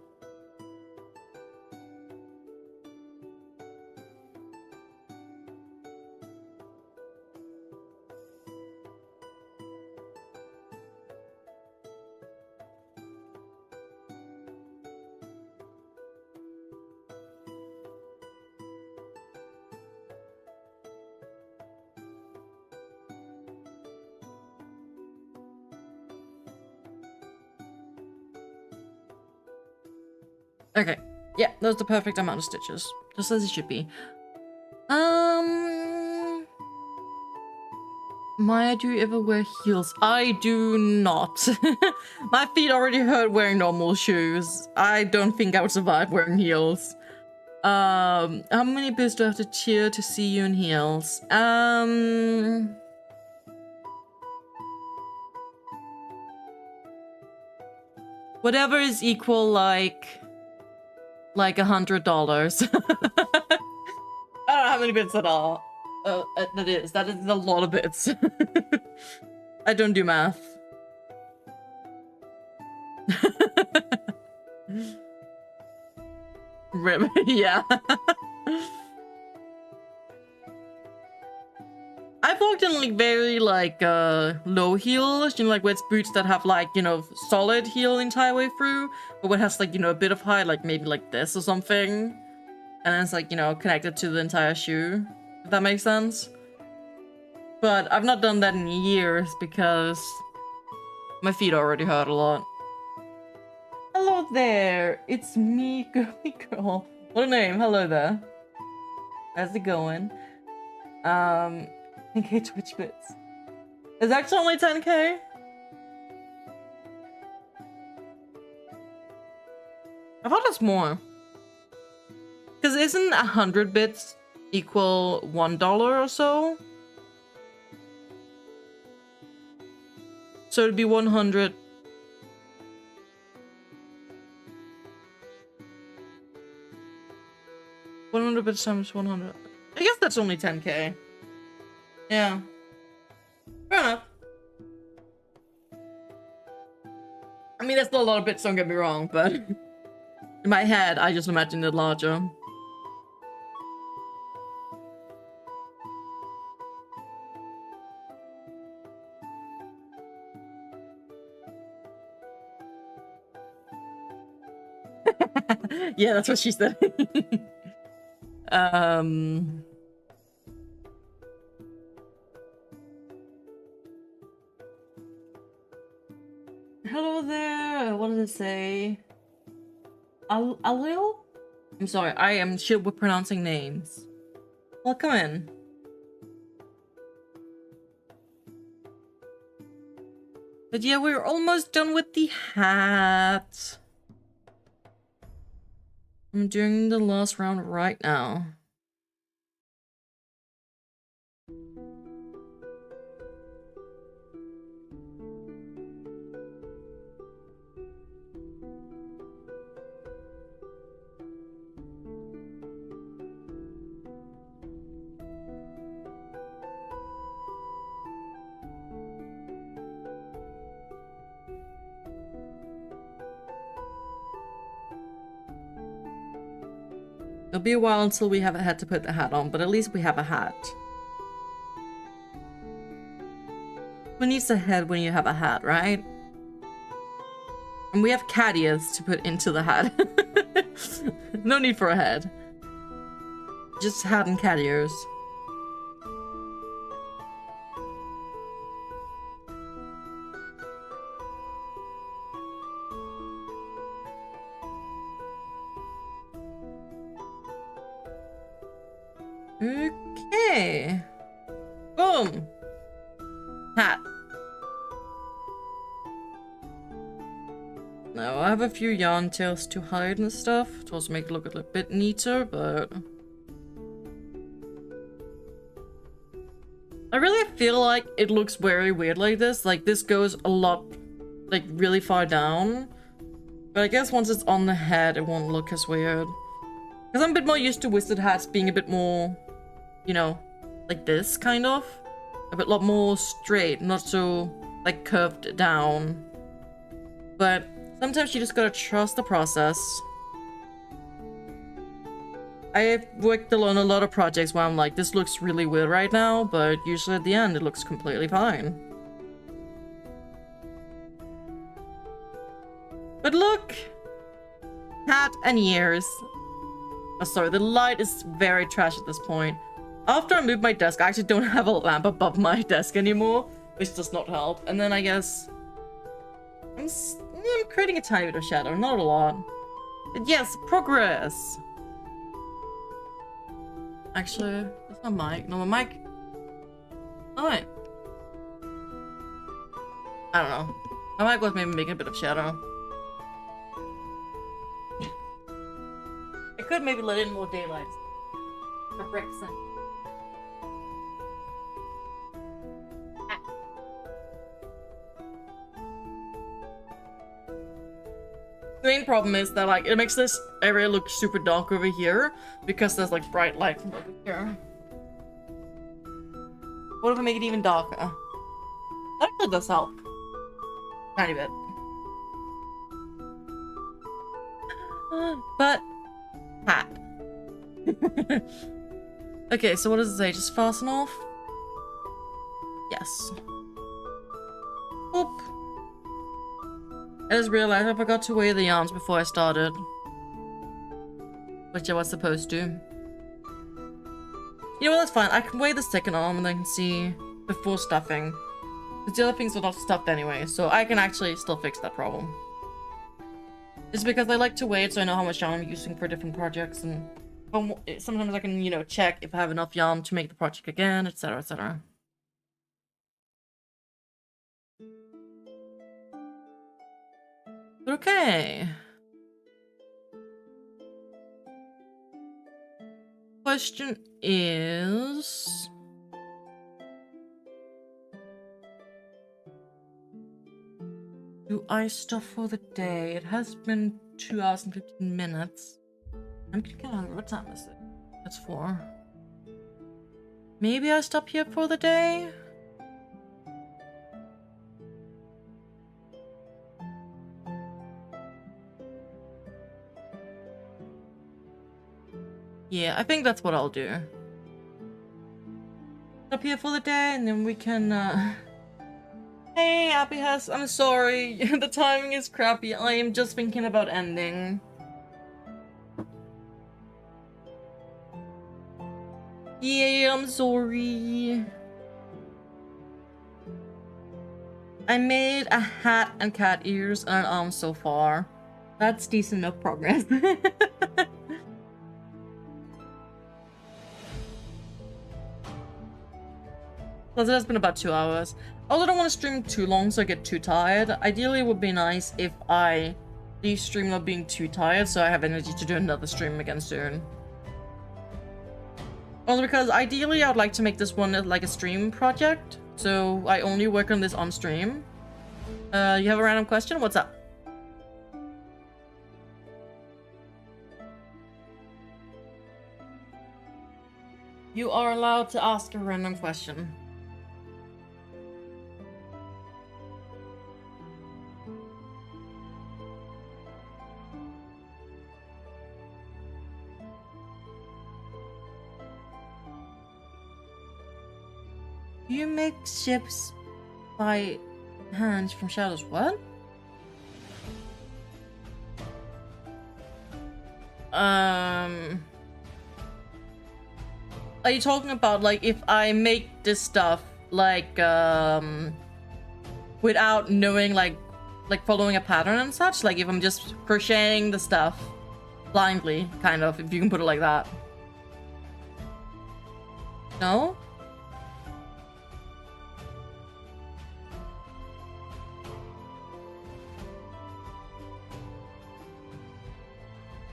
Speaker 1: Okay. Yeah, that's the perfect amount of stitches. Just as it should be. Maya, do you ever wear heels? I do not. My feet already hurt wearing normal shoes. I don't think I would survive wearing heels. How many bits do I have to cheer to see you in heels? Whatever is equal, like $100. I don't know how many bits at all. That is a lot of bits. I don't do math. Rip, yeah. I've walked in like very low heels, you know, like where it's boots that have like, you know, solid heel the entire way through, but what has like, you know, a bit of height, like maybe like this or something. And then it's like, you know, connected to the entire shoe, if that makes sense. But I've not done that in years because my feet already hurt a lot. Hello there, it's me, girly girl. What a name, hello there. How's it going? 10k Twitch bits. It's actually only 10k? I thought it's more. Because isn't 100 bits equal $1 or so? So it'd be 100. $100 times 100. I guess that's only 10k. Yeah. Fair enough. I mean, that's still a lot of bits, don't get me wrong, but in my head, I just imagined it larger. Yeah, that's what she said. Hello there. What does it say? Alil? I'm sorry, I am shit with pronouncing names. Welcome in. But yeah, we're almost done with the hat. I'm doing the last round right now. It'll be a while until we have a head to put the hat on, but at least we have a hat. Who needs a head when you have a hat, right? And we have cat ears to put into the hat. No need for a head. just hat and cat ears. Okay. Boom. Hat. Now I have a few yarn tails to hide and stuff to also make it look a little bit neater, but I really feel like it looks very weird like this. Like this goes a lot, like really far down. But I guess once it's on the head, it won't look as weird. Because I'm a bit more used to wizard hats being a bit more, you know, like this kind of. A bit lot more straight, not so like curved down. But sometimes you just gotta trust the process. I've worked on a lot of projects where I'm like, this looks really weird right now, but usually at the end it looks completely fine. But look! Hat and ears. Oh, sorry, the light is very trash at this point. After I moved my desk, I actually don't have a lamp above my desk anymore, which does not help. And then I guess I'm creating a tiny bit of shadow, not a lot. But yes, progress! Actually, that's my mic. No, my mic... Oh, wait. I don't know. My mic was maybe making a bit of shadow. I could maybe let in more daylight. For bricks and... The main problem is that like it makes this area look super dark over here because there's like bright light from over here. What if I make it even darker? That actually does help. Tiny bit. But hat. Okay, so what does it say? Just fasten off? Yes. Oop. I just realized I forgot to weigh the yarns before I started. Which I was supposed to. You know what, that's fine. I can weigh the second arm and I can see before stuffing. Because the other things are not stuffed anyway, so I can actually still fix that problem. It's because I like to weigh it so I know how much yarn I'm using for different projects, and sometimes I can, you know, check if I have enough yarn to make the project again, etc, etc. Okay. Question is... do I stop for the day? It has been 2 hours and 15 minutes. I'm getting hungry. What time is it? It's 4. Maybe I stop here for the day? Yeah, I think that's what I'll do. Stop here for the day and then we can, Hey, Abby Hess, I'm sorry. The timing is crappy. I am just thinking about ending. Yeah, I'm sorry. I made a hat and cat ears and an arm so far. That's decent enough progress. Plus, it has been about 2 hours. I also don't want to stream too long so I get too tired. Ideally, it would be nice if I leave stream not being too tired so I have energy to do another stream again soon. Also because ideally I would like to make this one like a stream project. So I only work on this on stream. You have a random question? What's up? You are allowed to ask a random question. You make ships by hand from shadows. What? are you talking about like if I make this stuff like without knowing like following a pattern and such? Like if I'm just crocheting the stuff blindly, kind of, if you can put it like that. No?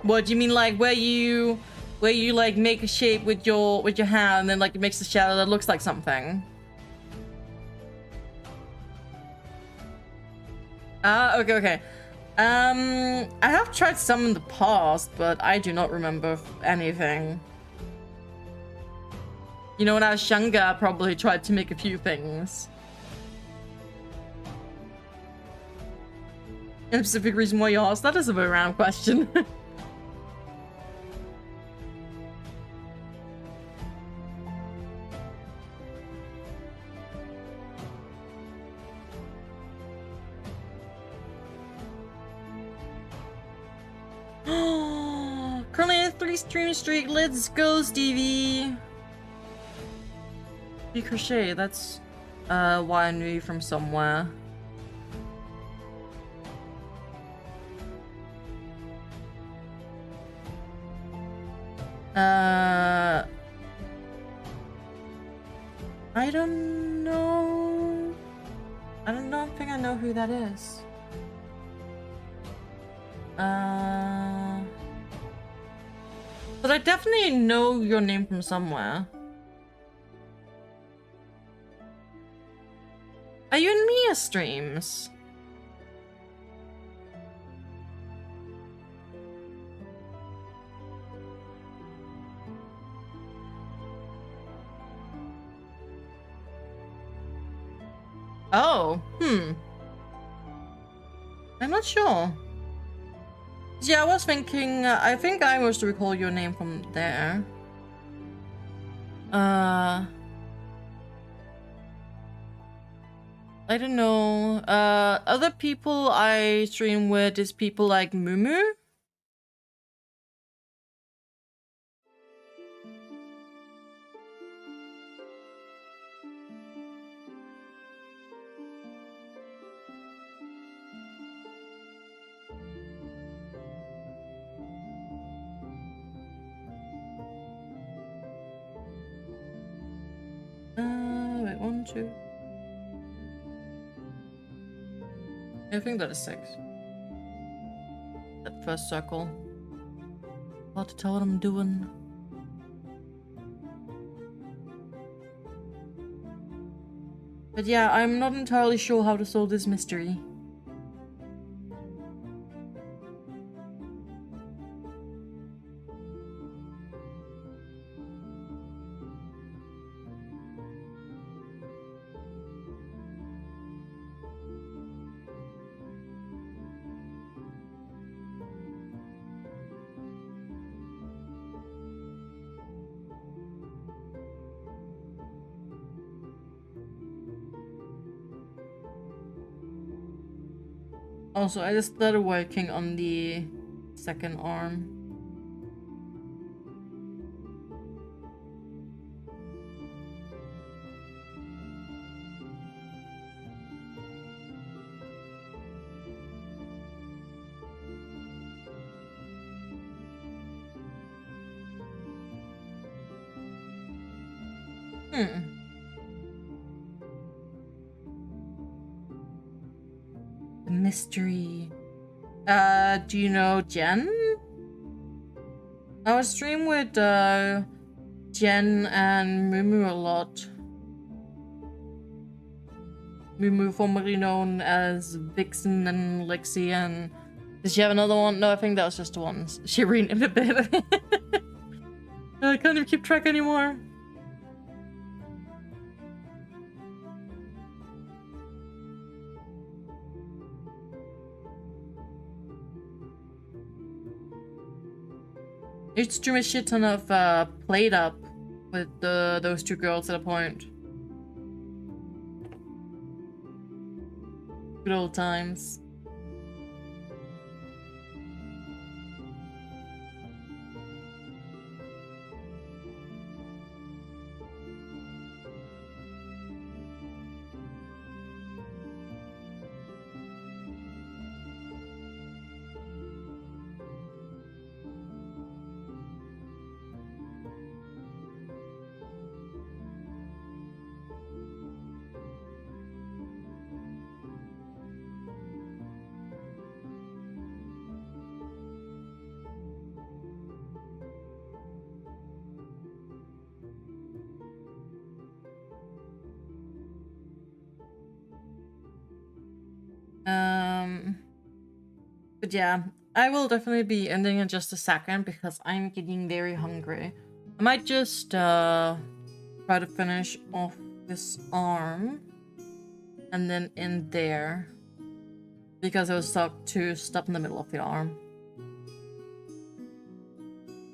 Speaker 1: What do you mean, like where you like make a shape with your hand and then like it makes a shadow that looks like something? Okay. I have tried some in the past, but I do not remember anything. You know, when I was younger, I probably tried to make a few things. Any specific reason why you asked? That is a very round question. Currently at 3 stream streak. Let's go, Stevie. You crochet. That's why I knew you from somewhere. I don't know. I don't think I know who that is. But I definitely know your name from somewhere. Are you in Mia streams? Oh, I'm not sure. Yeah, I was thinking, I think I must recall your name from there. I don't know. Other people I stream with is people like Mumu. Wait, 1, 2. I think that is 6. That first circle. About to tell what I'm doing. But yeah, I'm not entirely sure how to solve this mystery. Also, I just started working on the second arm. Mystery. Do you know Jen? I was stream with Jen and Mumu a lot. Mumu, formerly known as Vixen and Lexi, and does she have another one? No, I think that was just the ones. She renamed a bit. I can't even keep track anymore. I used to stream a shit ton of Played Up with those two girls at a point. Good old times. But yeah, I will definitely be ending in just a second because I'm getting very hungry. I might just try to finish off this arm and then end there because I was stuck to stop in the middle of the arm.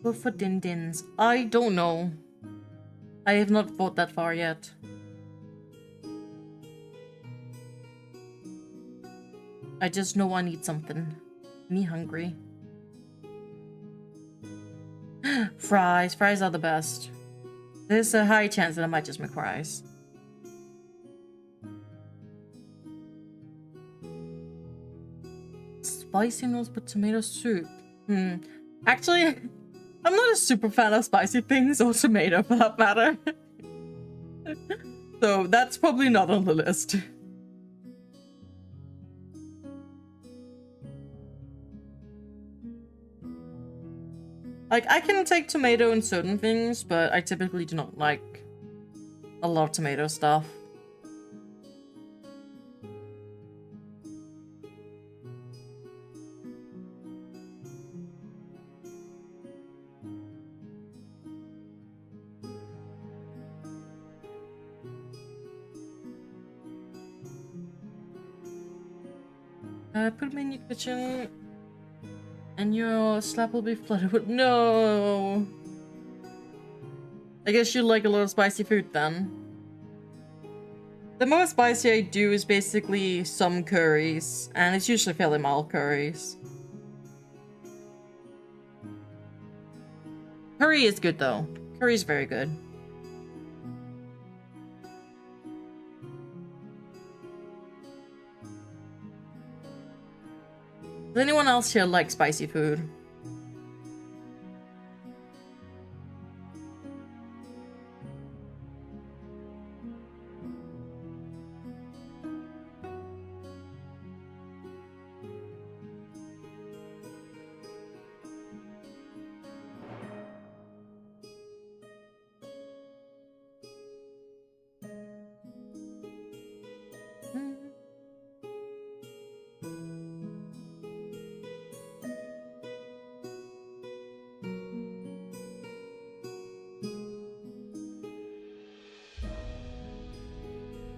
Speaker 1: Go for din-dins. I don't know. I have not thought that far yet. I just know I need something. Me hungry. Fries. Fries are the best. There's a high chance that I might just make fries. Spicy noodles with tomato soup. Actually, I'm not a super fan of spicy things or tomato for that matter. So that's probably not on the list. Like, I can take tomato in certain things, but I typically do not like a lot of tomato stuff. Put me in your kitchen. And your slap will be flooded with— No! I guess you like a lot of spicy food then. The most spicy I do is basically some curries, and it's usually fairly mild curries. Curry is good though. Curry is very good. Does anyone else here like spicy food?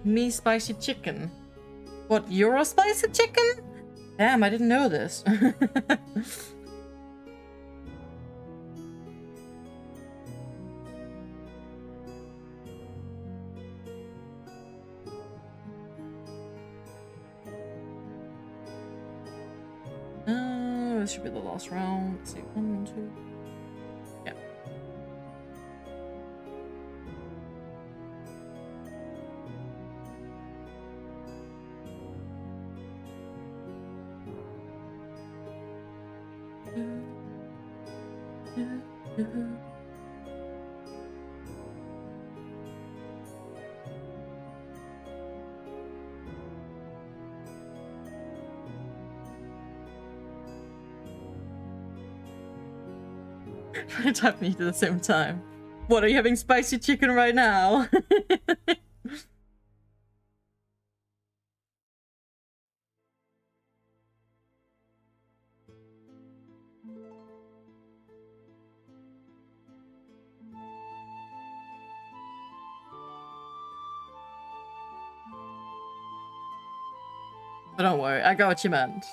Speaker 1: Me spicy chicken. What, you're a spicy chicken? Damn, I didn't know this. This should be the last round. Let's see, 1, 2. Yeah. Trying to type me at the same time. What, are you having spicy chicken right now? But don't worry, I got what you meant.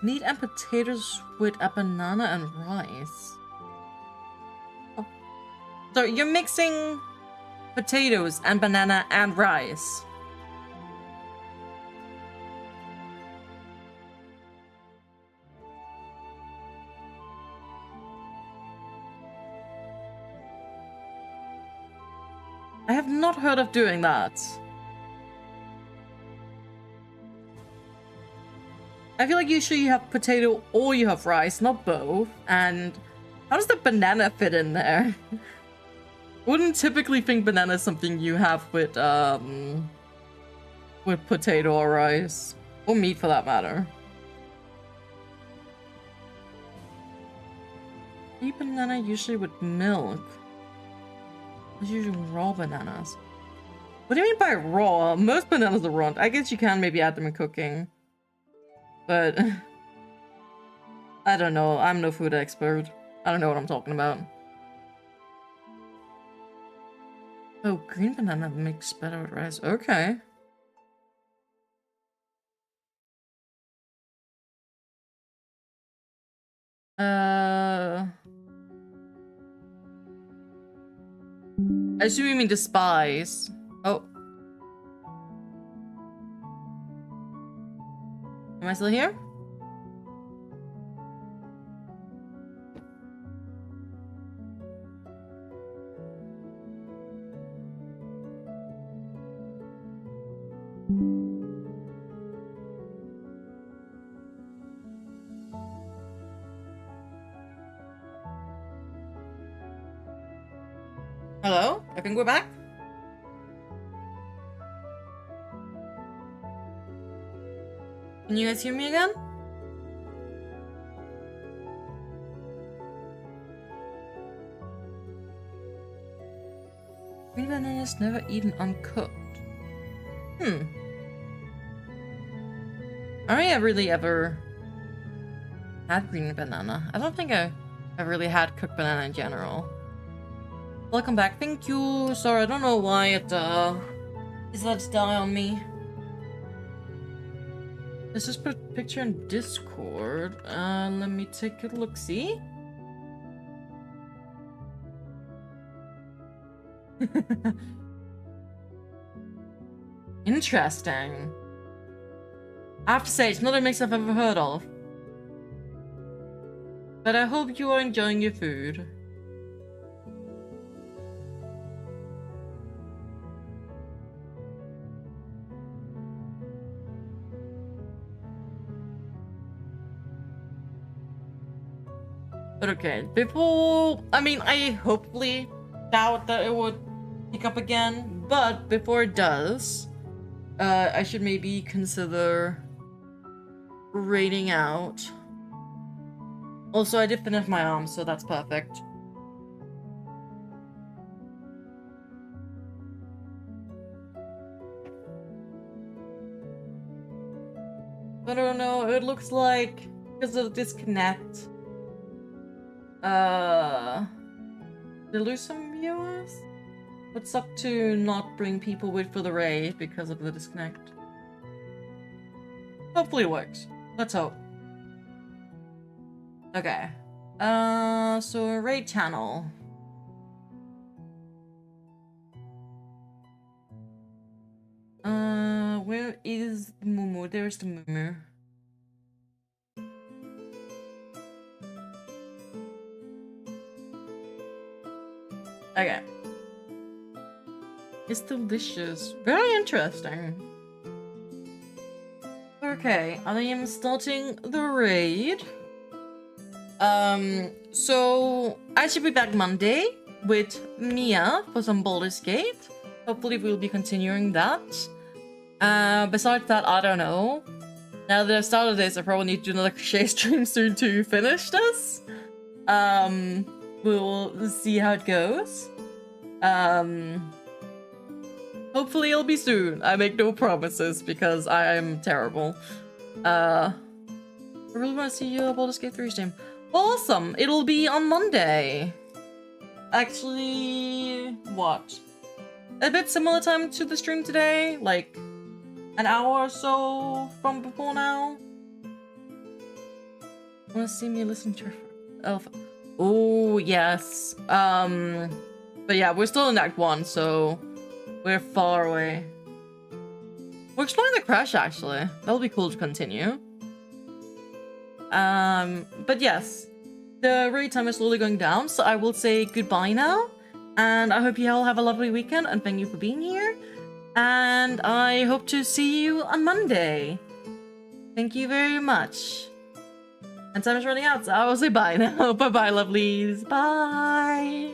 Speaker 1: Meat and potatoes with a banana and rice. Oh. So you're mixing potatoes and banana and rice. I have not heard of doing that. I feel like usually you have potato or you have rice, not both. And how does the banana fit in there? Wouldn't typically think banana is something you have with potato or rice. Or meat for that matter. Eat banana usually with milk. It's usually raw bananas. What do you mean by raw? Most bananas are raw. I guess you can maybe add them in cooking. But I don't know. I'm no food expert. I don't know what I'm talking about. Oh, green banana makes better with rice. Okay. I assume you mean despise. Oh. Am I still here? Hello? I can go back? Can you guys hear me again? Green bananas never eaten uncooked. I don't really ever had green banana. I don't think I really had cooked banana in general. Welcome back. Thank you. Sorry, I don't know why it decided to die on me. Let's just put a picture in Discord. Let me take a look. See? Interesting. I have to say, it's not a mix I've ever heard of. But I hope you are enjoying your food. But okay, before... I mean, I hopefully doubt that it would pick up again. But before it does, I should maybe consider raiding out. Also, I did finish my arm, so that's perfect. But I don't know, it looks like because of the disconnect, they lose some viewers? Would suck to not bring people with for the raid because of the disconnect. Hopefully it works. Let's hope. Okay. So a raid channel. Where is the Mumu? There's the Mumu. Okay. It's delicious. Very interesting. Okay, I am starting the raid. So I should be back Monday with Mia for some Baldur's Gate. Hopefully we'll be continuing that. Besides that, I don't know. Now that I've started this, I probably need to do another crochet stream soon to finish this. We'll see how it goes. Hopefully it'll be soon. I make no promises because I am terrible. I really want to see you Baldur's Gate 3 stream. Awesome! It'll be on Monday. Actually, what? A bit similar time to the stream today, like an hour or so from before now. Want to see me listen to Elf? Oh yes. But yeah, we're still in Act 1, so we're far away. We're exploring the crash actually. That'll be cool to continue. But yes, the raid time is slowly going down, so I will say goodbye now. And I hope you all have a lovely weekend, and thank you for being here. And I hope to see you on Monday. Thank you very much. And time is running out, so I will say bye now. Bye-bye, lovelies. Bye!